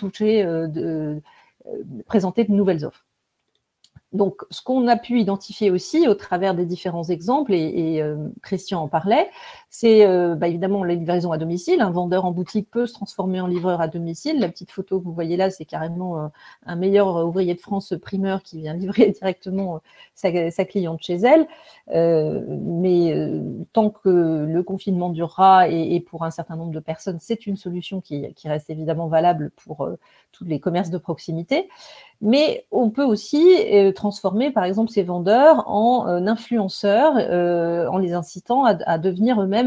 [SPEAKER 1] présenter de nouvelles offres. Donc, ce qu'on a pu identifier aussi au travers des différents exemples, et Christian en parlait, c'est évidemment la livraison à domicile. Un vendeur en boutique peut se transformer en livreur à domicile. La petite photo que vous voyez là, c'est carrément un meilleur ouvrier de France primeur qui vient livrer directement sa cliente chez elle. Mais tant que le confinement durera et pour un certain nombre de personnes, c'est une solution qui reste évidemment valable pour tous les commerces de proximité. Mais on peut aussi transformer, par exemple, ces vendeurs en influenceurs, en les incitant à devenir eux-mêmes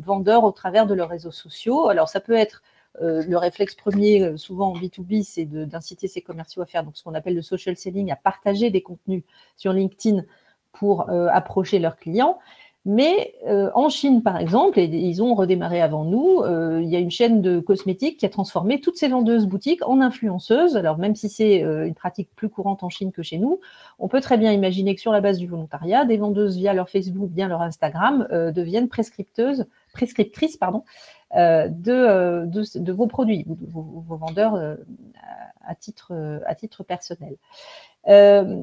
[SPEAKER 1] vendeurs au travers de leurs réseaux sociaux. Alors, ça peut être le réflexe premier, souvent en B2B, c'est d'inciter ces commerciaux à faire donc, ce qu'on appelle le social selling, à partager des contenus sur LinkedIn pour approcher leurs clients. Mais en Chine, par exemple, et ils ont redémarré avant nous, il y a une chaîne de cosmétiques qui a transformé toutes ces vendeuses boutiques en influenceuses. Alors, même si c'est une pratique plus courante en Chine que chez nous, on peut très bien imaginer que sur la base du volontariat, des vendeuses via leur Facebook, via leur Instagram, deviennent prescriptrices de vos produits, vos vendeurs à titre personnel.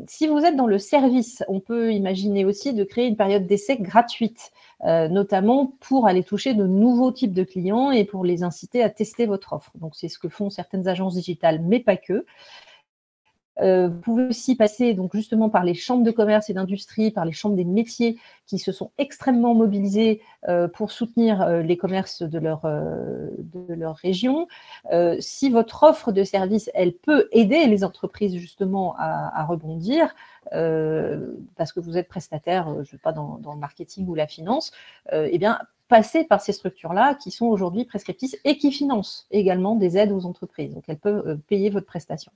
[SPEAKER 1] Si vous êtes dans le service, on peut imaginer aussi de créer une période d'essai gratuite, notamment pour aller toucher de nouveaux types de clients et pour les inciter à tester votre offre. Donc, c'est ce que font certaines agences digitales, mais pas que. Vous pouvez aussi passer donc justement par les chambres de commerce et d'industrie, par les chambres des métiers qui se sont extrêmement mobilisés pour soutenir les commerces de leur région. Si votre offre de service, elle peut aider les entreprises justement à rebondir, parce que vous êtes prestataire, je ne sais pas, dans le marketing ou la finance, eh bien, passer par ces structures-là qui sont aujourd'hui prescriptrices et qui financent également des aides aux entreprises. Donc, elles peuvent payer votre prestation.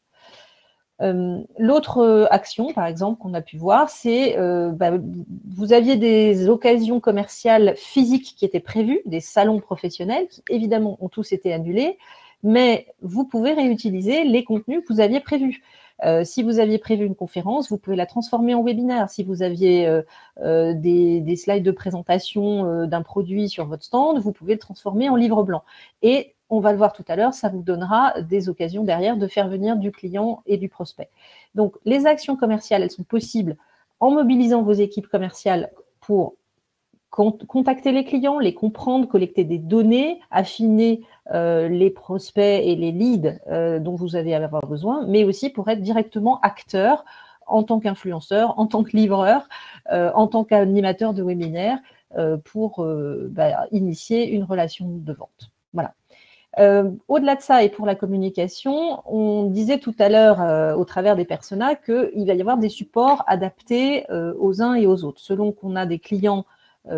[SPEAKER 1] L'autre action, par exemple, qu'on a pu voir, c'est vous aviez des occasions commerciales physiques qui étaient prévues, des salons professionnels, qui évidemment ont tous été annulés, mais vous pouvez réutiliser les contenus que vous aviez prévus. Si vous aviez prévu une conférence, vous pouvez la transformer en webinaire. Si vous aviez des slides de présentation d'un produit sur votre stand, vous pouvez le transformer en livre blanc. Et on va le voir tout à l'heure, ça vous donnera des occasions derrière de faire venir du client et du prospect. Donc, les actions commerciales, elles sont possibles en mobilisant vos équipes commerciales pour contacter les clients, les comprendre, collecter des données, affiner les prospects et les leads dont vous allez avoir besoin, mais aussi pour être directement acteur en tant qu'influenceur, en tant que livreur, en tant qu'animateur de webinaire pour initier une relation de vente. Voilà. Au-delà de ça et pour la communication, on disait tout à l'heure au travers des personas qu'il va y avoir des supports adaptés aux uns et aux autres, selon qu'on a des clients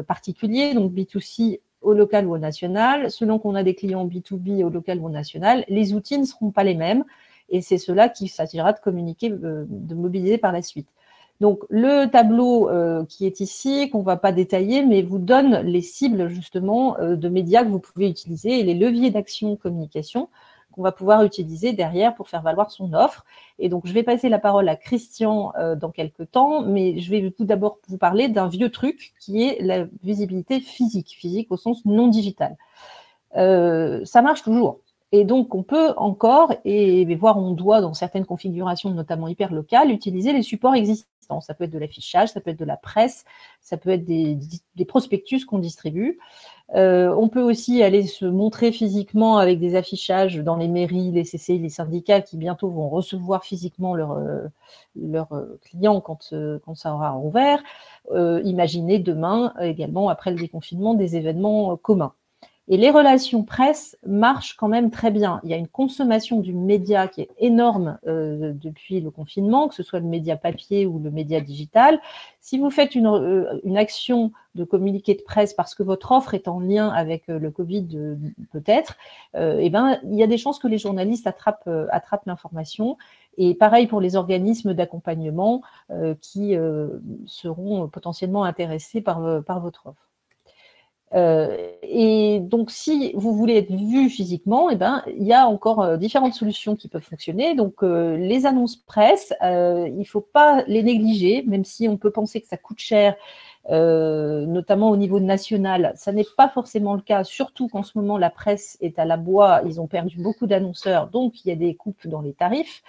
[SPEAKER 1] particuliers, donc B2C au local ou au national, selon qu'on a des clients B2B au local ou au national, les outils ne seront pas les mêmes et c'est cela qu'il s'agira de communiquer, de mobiliser par la suite. Donc, le tableau qui est ici, qu'on ne va pas détailler, mais vous donne les cibles justement de médias que vous pouvez utiliser et les leviers d'action communication qu'on va pouvoir utiliser derrière pour faire valoir son offre. Et donc, je vais passer la parole à Christian dans quelques temps, mais je vais tout d'abord vous parler d'un vieux truc qui est la visibilité physique au sens non digital. Ça marche toujours. Et donc, on peut encore, et voire on doit dans certaines configurations, notamment hyper locales, utiliser les supports existants. Ça peut être de l'affichage, ça peut être de la presse, ça peut être des prospectus qu'on distribue. On peut aussi aller se montrer physiquement avec des affichages dans les mairies, les CCI, les syndicats qui bientôt vont recevoir physiquement leurs clients quand ça aura ouvert. Imaginez demain également, après le déconfinement, des événements communs. Et les relations presse marchent quand même très bien. Il y a une consommation du média qui est énorme depuis le confinement, que ce soit le média papier ou le média digital. Si vous faites une action de communiqué de presse parce que votre offre est en lien avec le Covid peut-être, il y a des chances que les journalistes attrapent l'information. Et pareil pour les organismes d'accompagnement qui seront potentiellement intéressés par votre offre. Et donc, si vous voulez être vu physiquement, il y a encore différentes solutions qui peuvent fonctionner. Donc, les annonces presse, il ne faut pas les négliger, même si on peut penser que ça coûte cher, notamment au niveau national. Ça n'est pas forcément le cas, surtout qu'en ce moment, la presse est à l'abois. Ils ont perdu beaucoup d'annonceurs, donc il y a des coupes dans les tarifs.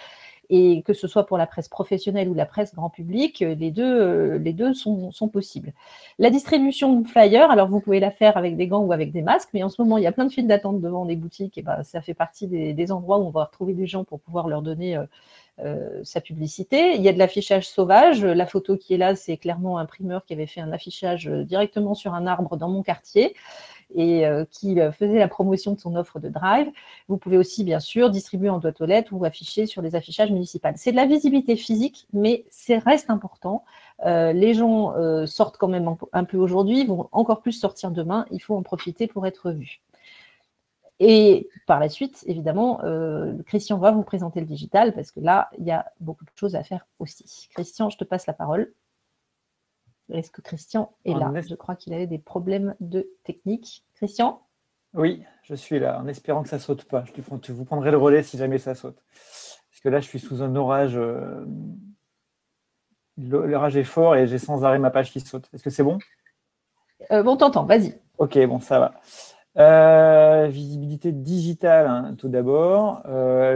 [SPEAKER 1] Et que ce soit pour la presse professionnelle ou la presse grand public, les deux sont possibles. La distribution de flyers, alors vous pouvez la faire avec des gants ou avec des masques, mais en ce moment, il y a plein de files d'attente devant les boutiques, et ça fait partie des endroits où on va retrouver des gens pour pouvoir leur donner sa publicité. Il y a de l'affichage sauvage. La photo qui est là, c'est clairement un primeur qui avait fait un affichage directement sur un arbre dans mon quartier et qui faisait la promotion de son offre de drive. Vous pouvez aussi, bien sûr, distribuer en boîte aux lettres ou afficher sur les affichages municipaux. C'est de la visibilité physique, mais ça reste important. Les gens sortent quand même un peu aujourd'hui, vont encore plus sortir demain. Il faut en profiter pour être vus. Et par la suite, évidemment, Christian va vous présenter le digital parce que là, il y a beaucoup de choses à faire aussi. Christian, je te passe la parole. Est-ce que Christian est là? Je crois qu'il avait des problèmes de technique. Christian?
[SPEAKER 3] Oui, je suis là, en espérant que ça ne saute pas. Je vous prendrai le relais si jamais ça saute. Parce que là, je suis sous un orage. L'orage est fort et j'ai sans arrêt ma page qui saute. Est-ce que c'est bon?
[SPEAKER 1] Bon, t'entends, vas-y.
[SPEAKER 3] Ok, bon, ça va. Visibilité digitale, hein, tout d'abord.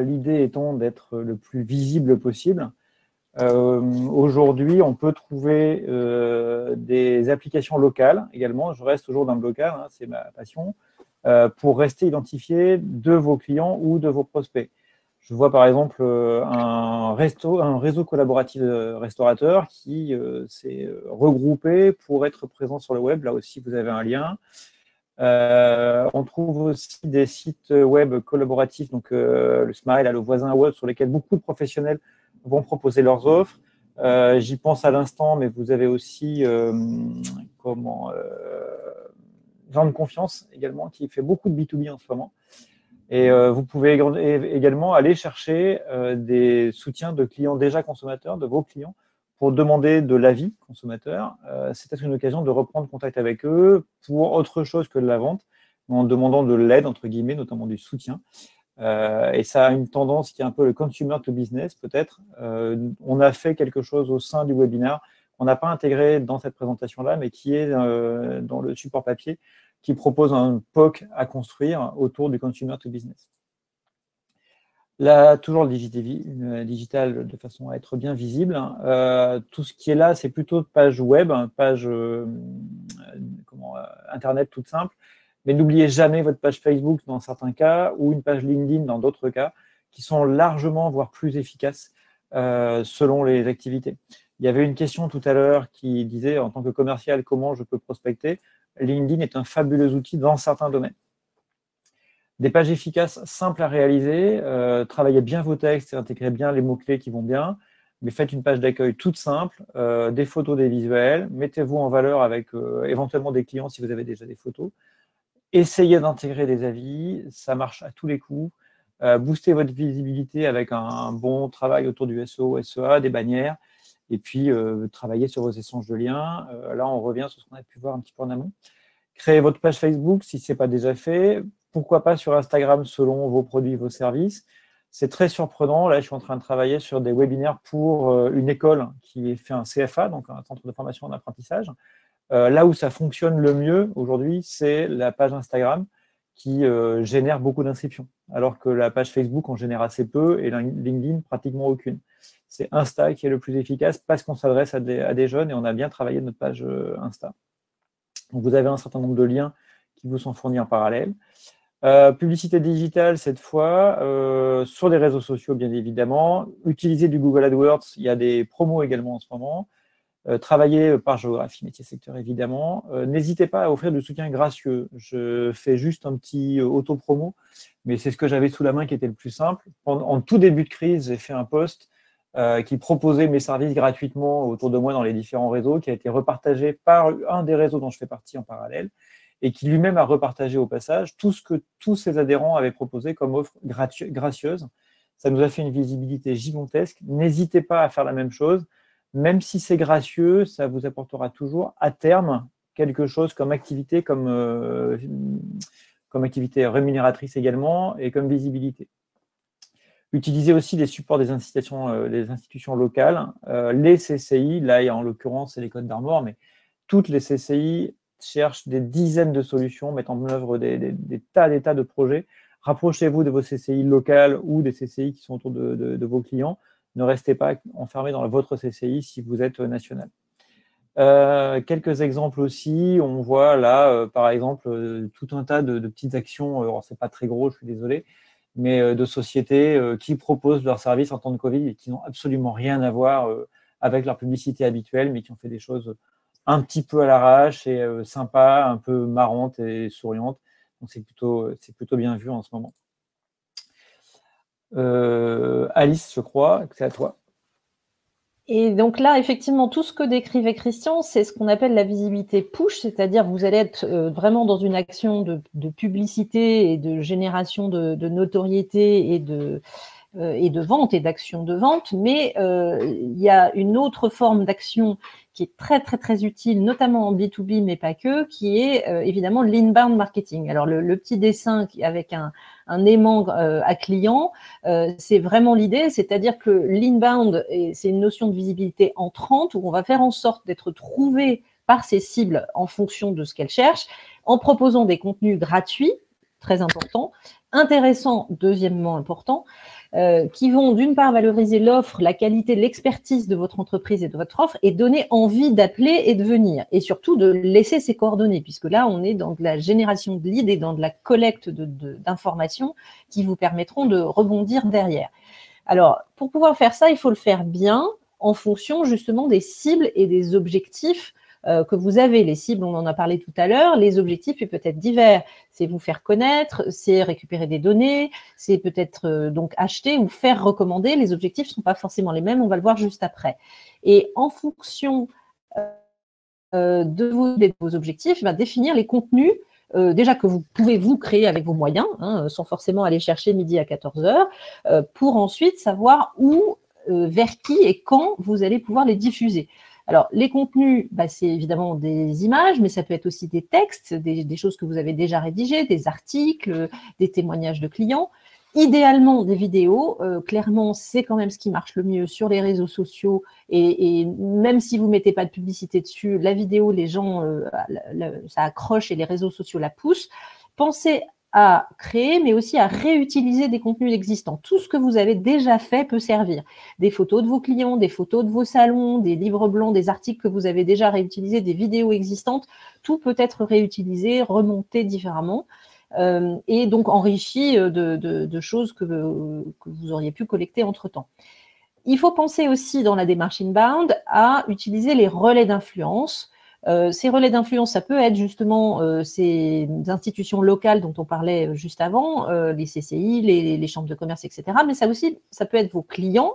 [SPEAKER 3] L'idée étant d'être le plus visible possible. Aujourd'hui, on peut trouver des applications locales également. Je reste toujours dans le local, hein, c'est ma passion, pour rester identifié de vos clients ou de vos prospects. Je vois par exemple un réseau collaboratif de restaurateurs qui s'est regroupé pour être présent sur le web. Là aussi, vous avez un lien. On trouve aussi des sites web collaboratifs, donc le Smile, le Voisin Web, sur lesquels beaucoup de professionnels vont proposer leurs offres. J'y pense à l'instant, mais vous avez aussi Gens de Confiance également, qui fait beaucoup de B2B en ce moment. Et vous pouvez également aller chercher des soutiens de clients déjà consommateurs, de vos clients, pour demander de l'avis consommateur. C'est peut-être une occasion de reprendre contact avec eux pour autre chose que de la vente, en demandant de l'aide, entre guillemets, notamment du soutien. Et ça a une tendance qui est un peu le consumer to business, peut-être. On a fait quelque chose au sein du webinaire qu'on n'a pas intégré dans cette présentation-là, mais qui est dans le support papier, qui propose un POC à construire autour du consumer to business. Là, toujours le digital de façon à être bien visible. Tout ce qui est là, c'est plutôt page web, page Internet toute simple. Mais n'oubliez jamais votre page Facebook dans certains cas ou une page LinkedIn dans d'autres cas qui sont largement, voire plus efficaces selon les activités. Il y avait une question tout à l'heure qui disait en tant que commercial, comment je peux prospecter. LinkedIn est un fabuleux outil dans certains domaines. Des pages efficaces, simples à réaliser, travaillez bien vos textes et intégrez bien les mots-clés qui vont bien, mais faites une page d'accueil toute simple, des photos, des visuels, mettez-vous en valeur avec éventuellement des clients si vous avez déjà des photos. Essayez d'intégrer des avis, ça marche à tous les coups. Boostez votre visibilité avec un bon travail autour du SEO, SEA, des bannières, et puis travaillez sur vos échanges de liens. Là, on revient sur ce qu'on a pu voir un petit peu en amont. Créez votre page Facebook si ce n'est pas déjà fait. Pourquoi pas sur Instagram selon vos produits, vos services. C'est très surprenant. Là, je suis en train de travailler sur des webinaires pour une école qui fait un CFA, donc un centre de formation en apprentissage. Là où ça fonctionne le mieux aujourd'hui, c'est la page Instagram qui génère beaucoup d'inscriptions, alors que la page Facebook en génère assez peu et LinkedIn pratiquement aucune. C'est Insta qui est le plus efficace parce qu'on s'adresse à des jeunes et on a bien travaillé notre page Insta. Donc, vous avez un certain nombre de liens qui vous sont fournis en parallèle. Publicité digitale, cette fois, sur des réseaux sociaux, bien évidemment. Utilisez du Google AdWords. Il y a des promos également en ce moment. Travailler par géographie, métier, secteur, évidemment. N'hésitez pas à offrir du soutien gracieux. Je fais juste un petit auto-promo, mais c'est ce que j'avais sous la main qui était le plus simple. En tout début de crise, j'ai fait un post qui proposait mes services gratuitement autour de moi dans les différents réseaux, qui a été repartagé par un des réseaux dont je fais partie en parallèle, et qui lui-même a repartagé au passage tout ce que tous ses adhérents avaient proposé comme offre gracieuse. Ça nous a fait une visibilité gigantesque. N'hésitez pas à faire la même chose. Même si c'est gracieux, ça vous apportera toujours à terme quelque chose comme activité, comme activité rémunératrice également et comme visibilité. Utilisez aussi les supports des institutions locales. Les CCI, là en l'occurrence c'est les Côtes d'Armor, mais toutes les CCI cherchent des dizaines de solutions, mettent en œuvre des tas de projets. Rapprochez-vous de vos CCI locales ou des CCI qui sont autour de vos clients. Ne restez pas enfermé dans votre CCI si vous êtes national. Quelques exemples aussi. On voit là, par exemple, tout un tas de petites actions. Alors, c'est pas très gros, je suis désolé, mais de sociétés qui proposent leurs services en temps de Covid et qui n'ont absolument rien à voir avec leur publicité habituelle, mais qui ont fait des choses un petit peu à l'arrache et sympa, un peu marrantes et souriantes. Donc, c'est plutôt bien vu en ce moment. Alice, je crois que c'est à toi.
[SPEAKER 1] Et donc là, effectivement, tout ce que décrivait Christian, c'est ce qu'on appelle la visibilité push, c'est-à-dire vous allez être vraiment dans une action de publicité et de génération de notoriété et de vente et d'action de vente, mais il y a une autre forme d'action qui est très, très, très utile, notamment en B2B, mais pas que, qui est évidemment l'inbound marketing. Alors, le petit dessin avec un aimant à client, c'est vraiment l'idée, c'est-à-dire que l'inbound, c'est une notion de visibilité entrante où on va faire en sorte d'être trouvé par ses cibles en fonction de ce qu'elles cherchent, en proposant des contenus gratuits, très importants, intéressants, deuxièmement important, qui vont d'une part valoriser l'offre, la qualité, l'expertise de votre entreprise et de votre offre et donner envie d'appeler et de venir. Et surtout de laisser ses coordonnées, puisque là, on est dans de la génération de leads et dans de la collecte d'informations qui vous permettront de rebondir derrière. Alors, pour pouvoir faire ça, il faut le faire bien en fonction justement des cibles et des objectifs que vous avez. Les cibles, on en a parlé tout à l'heure, les objectifs peuvent être divers. C'est vous faire connaître, c'est récupérer des données, c'est peut-être donc acheter ou faire recommander. Les objectifs ne sont pas forcément les mêmes, on va le voir juste après. Et en fonction de vos objectifs, définir les contenus déjà que vous pouvez vous créer avec vos moyens, sans forcément aller chercher midi à 14h, pour ensuite savoir où, vers qui et quand vous allez pouvoir les diffuser. Alors, les contenus, c'est évidemment des images, mais ça peut être aussi des textes, des choses que vous avez déjà rédigées, des articles, des témoignages de clients. Idéalement, des vidéos, clairement, c'est quand même ce qui marche le mieux sur les réseaux sociaux. Et même si vous ne mettez pas de publicité dessus, la vidéo, les gens, ça accroche et les réseaux sociaux la poussent. Pensez à créer, mais aussi à réutiliser des contenus existants. Tout ce que vous avez déjà fait peut servir. Des photos de vos clients, des photos de vos salons, des livres blancs, des articles que vous avez déjà réutilisés, des vidéos existantes. Tout peut être réutilisé, remonté différemment. Et donc enrichi de choses que vous auriez pu collecter entre-temps. Il faut penser aussi dans la démarche inbound à utiliser les relais d'influence. Ces relais d'influence, ça peut être justement ces institutions locales dont on parlait juste avant, les CCI, les chambres de commerce, etc. Mais ça aussi, ça peut être vos clients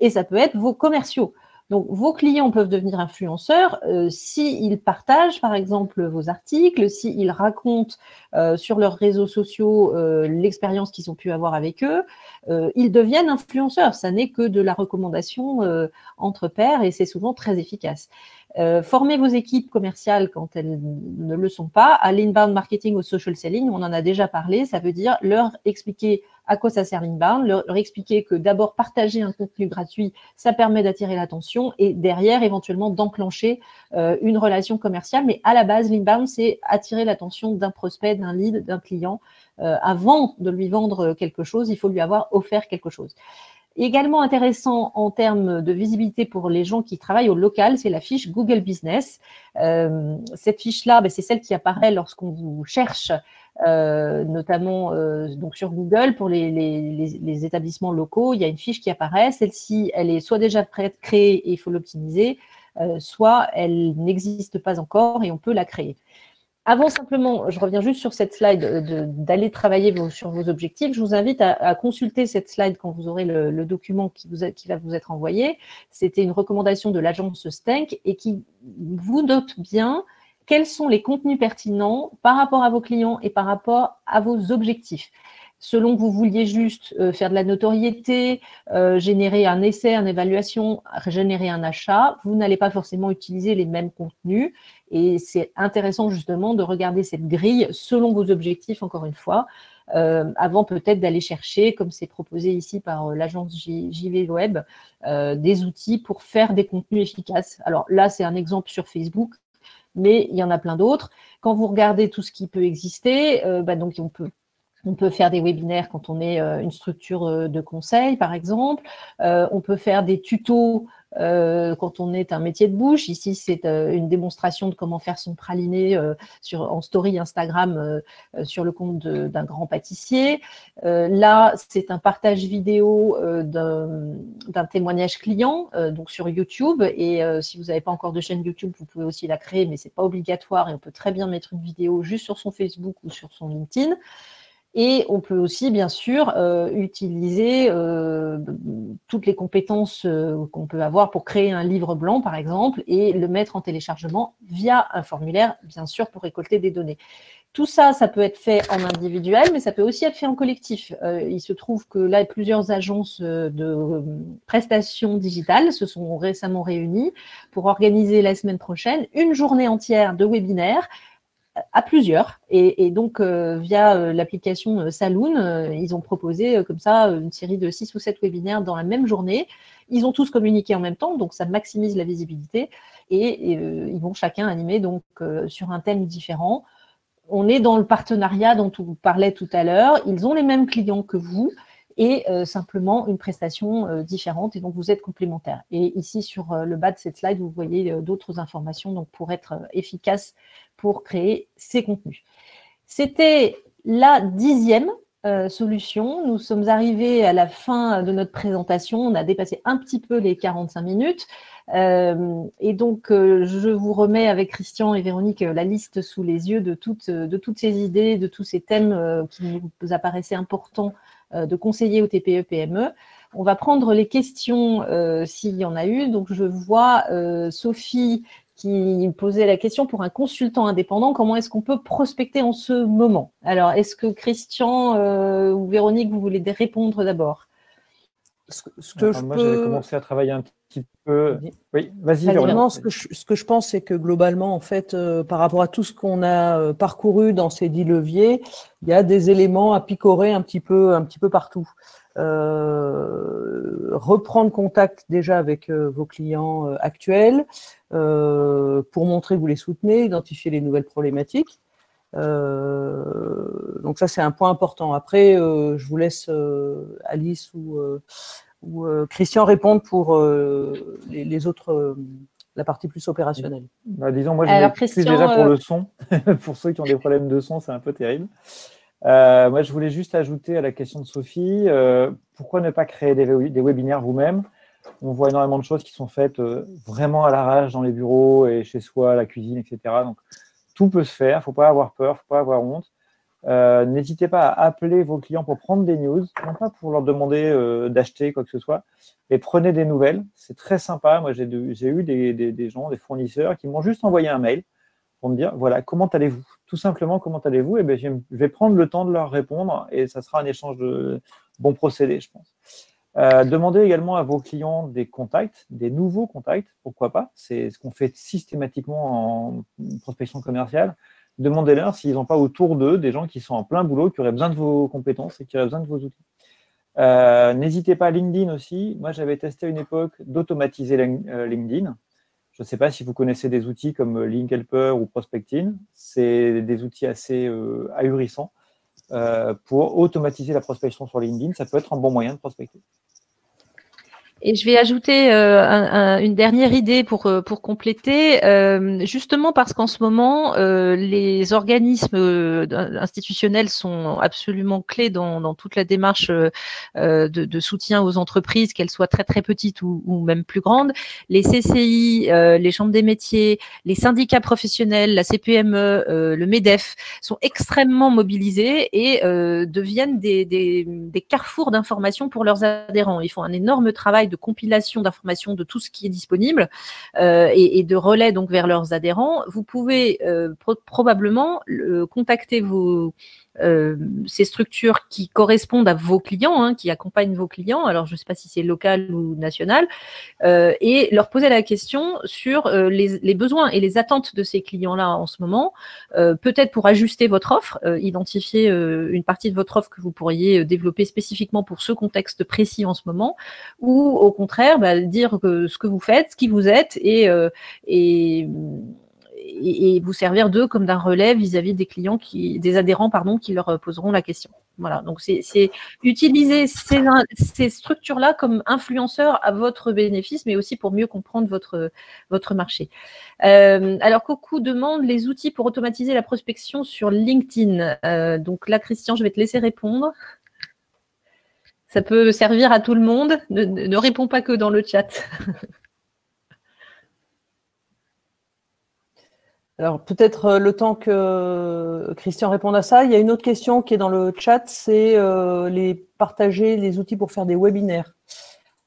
[SPEAKER 1] et ça peut être vos commerciaux. Donc, vos clients peuvent devenir influenceurs s'ils partagent, par exemple, vos articles, s'ils racontent sur leurs réseaux sociaux l'expérience qu'ils ont pu avoir avec eux. Ils deviennent influenceurs. Ça n'est que de la recommandation entre pairs et c'est souvent très efficace. Formez vos équipes commerciales quand elles ne le sont pas. À l'inbound marketing, au social selling, on en a déjà parlé. Ça veut dire leur expliquer à quoi ça sert l'inbound, leur expliquer que d'abord partager un contenu gratuit, ça permet d'attirer l'attention et derrière éventuellement d'enclencher une relation commerciale. Mais à la base, l'inbound, c'est attirer l'attention d'un prospect, d'un lead, d'un client. Avant de lui vendre quelque chose, il faut lui avoir offert quelque chose. Également intéressant en termes de visibilité pour les gens qui travaillent au local, c'est la fiche Google Business. Cette fiche-là, c'est celle qui apparaît lorsqu'on vous cherche, notamment donc sur Google pour les établissements locaux. Il y a une fiche qui apparaît. Celle-ci, elle est soit déjà prête, créée et il faut l'optimiser, soit elle n'existe pas encore et on peut la créer. Avant simplement, je reviens juste sur cette slide d'aller travailler sur vos objectifs. Je vous invite à consulter cette slide quand vous aurez le document qui va vous être envoyé. C'était une recommandation de l'agence Stenk et qui vous note bien quels sont les contenus pertinents par rapport à vos clients et par rapport à vos objectifs. Selon que vous vouliez juste faire de la notoriété, générer un essai, une évaluation, générer un achat, vous n'allez pas forcément utiliser les mêmes contenus. Et c'est intéressant justement de regarder cette grille selon vos objectifs, encore une fois, avant peut-être d'aller chercher, comme c'est proposé ici par l'agence JV Web, des outils pour faire des contenus efficaces. Alors là, c'est un exemple sur Facebook, mais il y en a plein d'autres. Quand vous regardez tout ce qui peut exister, donc on peut faire des webinaires quand on est une structure de conseil, par exemple. On peut faire des tutos quand on est un métier de bouche. Ici, c'est une démonstration de comment faire son praliné en story Instagram sur le compte d'un grand pâtissier. Là, c'est un partage vidéo d'un témoignage client, donc sur YouTube. Et si vous n'avez pas encore de chaîne YouTube, vous pouvez aussi la créer, mais ce n'est pas obligatoire. Et on peut très bien mettre une vidéo juste sur son Facebook ou sur son LinkedIn. Et on peut aussi, bien sûr, utiliser toutes les compétences qu'on peut avoir pour créer un livre blanc, par exemple, et le mettre en téléchargement via un formulaire, bien sûr, pour récolter des données. Tout ça, ça peut être fait en individuel, mais ça peut aussi être fait en collectif. Il se trouve que là, plusieurs agences de prestations digitales se sont récemment réunies pour organiser la semaine prochaine une journée entière de webinaires à plusieurs. Et donc, via l'application Saloon, ils ont proposé comme ça une série de 6 ou 7 webinaires dans la même journée. Ils ont tous communiqué en même temps, donc ça maximise la visibilité. Et ils vont chacun animer donc, sur un thème différent. On est dans le partenariat dont on parlait tout à l'heure. Ils ont les mêmes clients que vous et simplement une prestation différente. Et donc, vous êtes complémentaires. Et ici, sur le bas de cette slide, vous voyez d'autres informations donc, pour être efficace pour créer ces contenus. C'était la 10e solution. Nous sommes arrivés à la fin de notre présentation. On a dépassé un petit peu les 45 minutes. Et donc, je vous remets avec Christian et Véronique la liste sous les yeux de toutes ces idées, de tous ces thèmes qui nous apparaissaient importants de conseiller aux TPE-PME. On va prendre les questions s'il y en a eu. Donc, je vois Sophie qui posait la question pour un consultant indépendant, comment est-ce qu'on peut prospecter en ce moment? Alors, est-ce que Christian ou Véronique, vous voulez répondre d'abord?
[SPEAKER 2] Ce que je
[SPEAKER 3] moi,
[SPEAKER 2] peux...
[SPEAKER 3] j'avais commencé à travailler un petit peu. Oui, vas-y.
[SPEAKER 2] Vraiment, ce que je pense, c'est que globalement, en fait, par rapport à tout ce qu'on a parcouru dans ces 10 leviers, il y a des éléments à picorer un petit peu partout. Reprendre contact déjà avec vos clients actuels pour montrer que vous les soutenez, identifier les nouvelles problématiques. Donc ça, c'est un point important. Après, je vous laisse Alice ou Christian répondre pour les autres, la partie plus opérationnelle.
[SPEAKER 3] Disons, moi, je m'excuse déjà pour le son. Pour ceux qui ont des problèmes de son, c'est un peu terrible. Moi, je voulais juste ajouter à la question de Sophie, pourquoi ne pas créer des webinaires vous-même? On voit énormément de choses qui sont faites vraiment à l'arrache dans les bureaux et chez soi, à la cuisine, etc. Donc, tout peut se faire. Il ne faut pas avoir peur, il ne faut pas avoir honte. N'hésitez pas à appeler vos clients pour prendre des news, non pas pour leur demander d'acheter quoi que ce soit, mais prenez des nouvelles. C'est très sympa. Moi, j'ai eu des gens, des fournisseurs qui m'ont juste envoyé un mail pour me dire, voilà, comment allez-vous? Tout simplement, comment allez-vous? Et bien, je vais prendre le temps de leur répondre et ça sera un échange de bons procédés, je pense. Demandez également à vos clients des contacts, des nouveaux contacts, pourquoi pas. C'est ce qu'on fait systématiquement en prospection commerciale. Demandez-leur s'ils n'ont pas autour d'eux des gens qui sont en plein boulot, qui auraient besoin de vos compétences et qui auraient besoin de vos outils. N'hésitez pas à LinkedIn aussi. Moi, j'avais testé à une époque d'automatiser LinkedIn. Je ne sais pas si vous connaissez des outils comme LinkHelper ou Prospectin. C'est des outils assez ahurissants pour automatiser la prospection sur LinkedIn. Ça peut être un bon moyen de prospecter.
[SPEAKER 1] Et je vais ajouter une dernière idée pour compléter, justement parce qu'en ce moment, les organismes institutionnels sont absolument clés dans toute la démarche de soutien aux entreprises, qu'elles soient très très petites ou même plus grandes. Les CCI, les chambres des métiers, les syndicats professionnels, la CPME, le MEDEF sont extrêmement mobilisés et deviennent des carrefours d'informations pour leurs adhérents. Ils font un énorme travail de compilation d'informations de tout ce qui est disponible et de relais donc vers leurs adhérents. Vous pouvez probablement contacter ces structures qui correspondent à vos clients, qui accompagnent vos clients, alors je ne sais pas si c'est local ou national, et leur poser la question sur les besoins et les attentes de ces clients-là en ce moment, peut-être pour ajuster votre offre, identifier une partie de votre offre que vous pourriez développer spécifiquement pour ce contexte précis en ce moment, ou au contraire, dire ce que vous faites, ce qui vous êtes, et vous servir d'eux comme d'un relais vis-à-vis des clients, des adhérents, qui leur poseront la question. Voilà, donc c'est utiliser ces structures-là comme influenceurs à votre bénéfice, mais aussi pour mieux comprendre votre marché. Alors, Coucou demande les outils pour automatiser la prospection sur LinkedIn. Donc là, Christian, je vais te laisser répondre. Ça peut servir à tout le monde. Ne réponds pas que dans le chat.
[SPEAKER 2] Alors, peut-être le temps que Christian réponde à ça, il y a une autre question qui est dans le chat, c'est partager les outils pour faire des webinaires.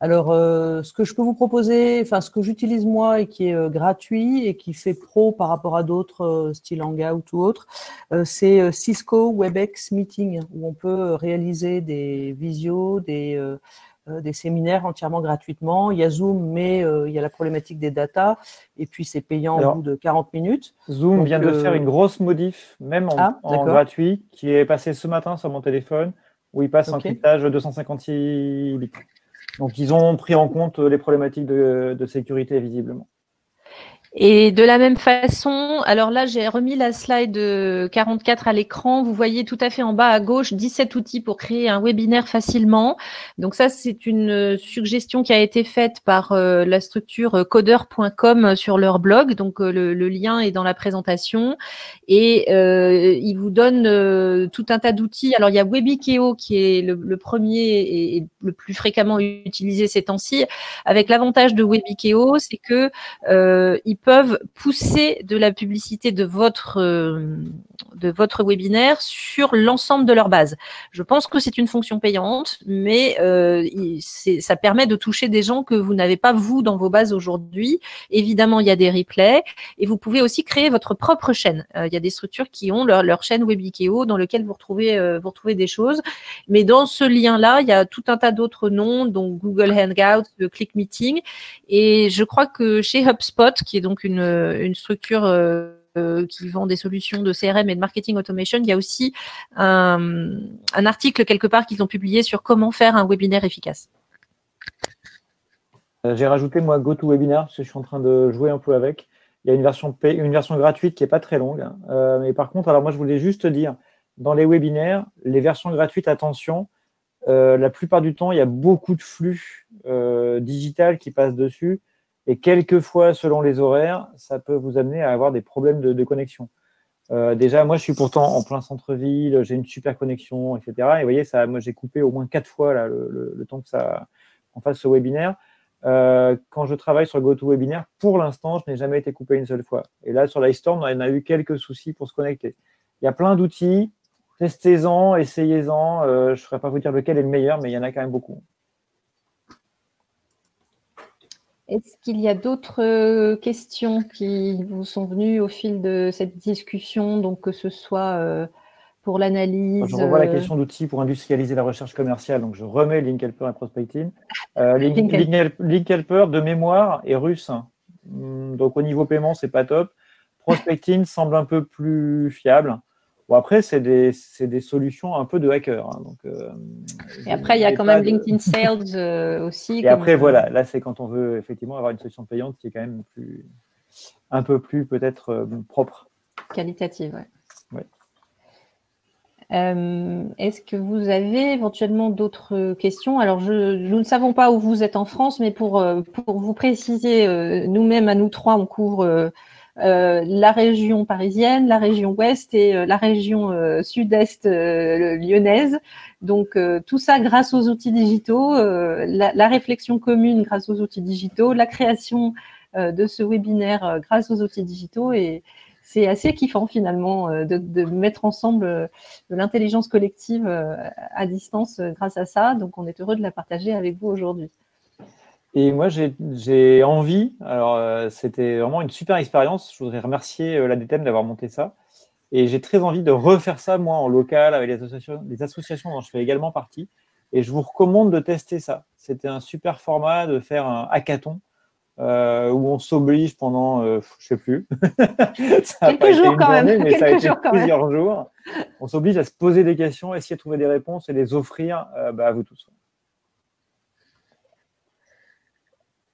[SPEAKER 2] Alors, ce que je peux vous proposer, enfin, ce que j'utilise moi et qui est gratuit et qui fait pro par rapport à d'autres, style Hangout ou autre, c'est Cisco WebEx Meeting, où on peut réaliser des visios, des séminaires entièrement gratuitement. Il y a Zoom, mais il y a la problématique des datas, et puis c'est payant au bout de 40 minutes.
[SPEAKER 3] Zoom vient de faire une grosse modif, même en gratuit, qui est passé ce matin sur mon téléphone, où il passe un cryptage 256 bits. Donc, ils ont pris en compte les problématiques de sécurité, visiblement.
[SPEAKER 1] Et de la même façon, alors là, j'ai remis la slide 44 à l'écran. Vous voyez tout à fait en bas à gauche 17 outils pour créer un webinaire facilement. Donc ça, c'est une suggestion qui a été faite par la structure coder.com sur leur blog. Donc le lien est dans la présentation. Et ils vous donnent tout un tas d'outils. Alors, il y a Webikeo qui est le premier et le plus fréquemment utilisé ces temps-ci. Avec l'avantage de Webikeo, c'est que il peuvent pousser de la publicité de votre webinaire sur l'ensemble de leur base. Je pense que c'est une fonction payante, mais ça permet de toucher des gens que vous n'avez pas, vous, dans vos bases aujourd'hui. Évidemment, il y a des replays et vous pouvez aussi créer votre propre chaîne. Il y a des structures qui ont leur chaîne Webikeo dans lequel vous retrouvez des choses. Mais dans ce lien-là, il y a tout un tas d'autres noms, donc Google Hangouts, le Click Meeting. Et je crois que chez HubSpot, qui est donc une structure qui vend des solutions de CRM et de marketing automation, il y a aussi un article quelque part qu'ils ont publié sur comment faire un webinaire efficace.
[SPEAKER 3] J'ai rajouté moi GoToWebinar parce que je suis en train de jouer un peu avec. Il y a une version gratuite qui n'est pas très longue. Mais par contre, alors moi je voulais juste dire, dans les webinaires, les versions gratuites, attention, la plupart du temps, il y a beaucoup de flux digital qui passent dessus. Et quelquefois, selon les horaires, ça peut vous amener à avoir des problèmes de connexion. Déjà, moi, je suis pourtant en plein centre-ville, j'ai une super connexion, etc. Et vous voyez, moi, j'ai coupé au moins 4 fois là, le temps que qu'on fasse ce webinaire. Quand je travaille sur GoToWebinar, pour l'instant, je n'ai jamais été coupé une seule fois. Et là, sur Livestorm, on a eu quelques soucis pour se connecter. Il y a plein d'outils, testez-en, essayez-en. Je ne saurais pas vous dire lequel est le meilleur, mais il y en a quand même beaucoup.
[SPEAKER 1] Est-ce qu'il y a d'autres questions qui vous sont venues au fil de cette discussion, donc que ce soit pour l'analyse…
[SPEAKER 3] Je revois la question d'outils pour industrialiser la recherche commerciale, donc je remets Linkhelper et Prospecting. Linkhelper, de mémoire, est russe, donc au niveau paiement, c'est pas top. Prospecting semble un peu plus fiable. Bon, après, c'est des solutions un peu de hacker. Donc,
[SPEAKER 1] et après, il y a quand même LinkedIn Sales aussi.
[SPEAKER 3] Et après, voilà, là, c'est quand on veut effectivement avoir une solution payante qui est quand même un peu plus peut-être propre.
[SPEAKER 1] Qualitative, oui.
[SPEAKER 3] Ouais.
[SPEAKER 1] Est-ce que vous avez éventuellement d'autres questions? Alors, nous ne savons pas où vous êtes en France, mais pour vous préciser, nous-mêmes, à nous trois, on couvre… la région parisienne, la région ouest et la région sud-est lyonnaise. Donc, tout ça grâce aux outils digitaux, la réflexion commune grâce aux outils digitaux, la création de ce webinaire grâce aux outils digitaux. Et c'est assez kiffant finalement de mettre ensemble de l'intelligence collective à distance grâce à ça. Donc, on est heureux de la partager avec vous aujourd'hui.
[SPEAKER 3] Et moi, j'ai envie, alors c'était vraiment une super expérience, je voudrais remercier l'ADTEM d'avoir monté ça, et j'ai très envie de refaire ça, moi, en local, avec les associations dont je fais également partie, et je vous recommande de tester ça. C'était un super format de faire un hackathon, où on s'oblige pendant, je ne sais plus, ça a
[SPEAKER 1] quelques jours quand même,
[SPEAKER 3] mais ça a été plusieurs jours, on s'oblige à se poser des questions, essayer de trouver des réponses et les offrir à vous tous.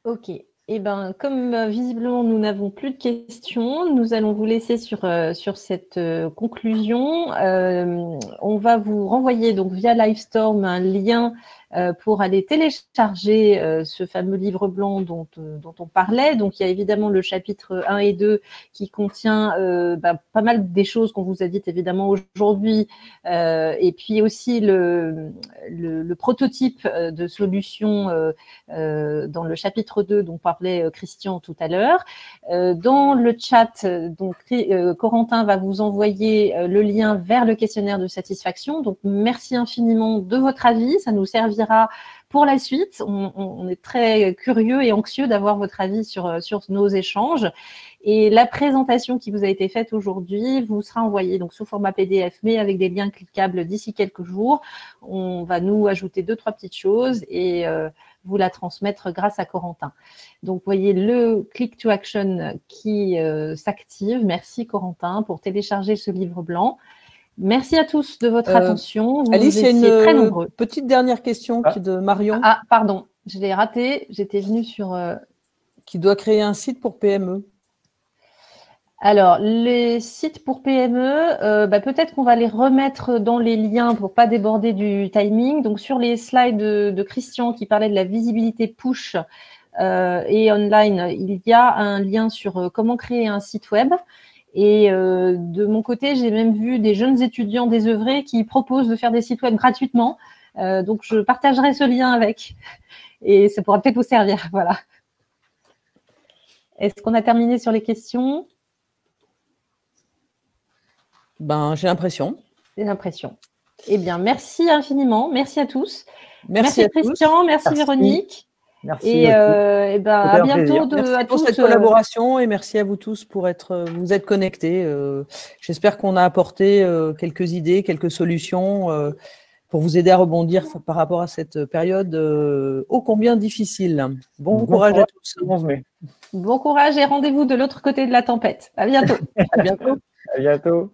[SPEAKER 1] Ok. Eh bien, comme visiblement nous n'avons plus de questions, nous allons vous laisser sur cette conclusion. On va vous renvoyer donc via Livestorm un lien pour aller télécharger ce fameux livre blanc dont on parlait. Donc, il y a évidemment le chapitre 1 et 2 qui contient pas mal des choses qu'on vous a dites évidemment aujourd'hui, et puis aussi le prototype de solution dans le chapitre 2 dont parlait Christian tout à l'heure. Dans le chat, donc Corentin va vous envoyer le lien vers le questionnaire de satisfaction. Donc, merci infiniment de votre avis. Ça nous servira pour la suite. On est très curieux et anxieux d'avoir votre avis sur nos échanges. Et la présentation qui vous a été faite aujourd'hui vous sera envoyée donc sous format PDF, mais avec des liens cliquables d'ici quelques jours. On va nous ajouter 2-3 petites choses et vous la transmettre grâce à Corentin. Donc, vous voyez le Click to Action qui s'active. Merci Corentin pour télécharger ce livre blanc. Merci à tous de votre attention. Vous
[SPEAKER 2] Alice, il y a
[SPEAKER 1] très nombreux.
[SPEAKER 2] Petite dernière question de Marion.
[SPEAKER 1] Ah, pardon, je l'ai raté. J'étais venue sur…
[SPEAKER 2] Qui doit créer un site pour PME.
[SPEAKER 1] Alors, les sites pour PME, peut-être qu'on va les remettre dans les liens pour ne pas déborder du timing. Donc, sur les slides de Christian qui parlait de la visibilité push et online, il y a un lien sur comment créer un site web. Et de mon côté, j'ai même vu des jeunes étudiants désœuvrés qui proposent de faire des sites web gratuitement. Donc, je partagerai ce lien avec et ça pourra peut-être vous servir. Voilà. Est-ce qu'on a terminé sur les questions?
[SPEAKER 2] J'ai l'impression.
[SPEAKER 1] J'ai l'impression. Eh bien, merci infiniment. Merci à tous.
[SPEAKER 2] Merci à
[SPEAKER 1] Christian,
[SPEAKER 2] tous.
[SPEAKER 1] merci Véronique.
[SPEAKER 3] Merci.
[SPEAKER 1] Et à bientôt
[SPEAKER 2] merci pour cette collaboration et merci à vous tous pour vous être connectés. J'espère qu'on a apporté quelques idées, quelques solutions pour vous aider à rebondir par rapport à cette période ô combien difficile. Bon courage à tous.
[SPEAKER 1] Bon courage et rendez-vous de l'autre côté de la tempête. À bientôt.
[SPEAKER 2] À bientôt.
[SPEAKER 3] À bientôt.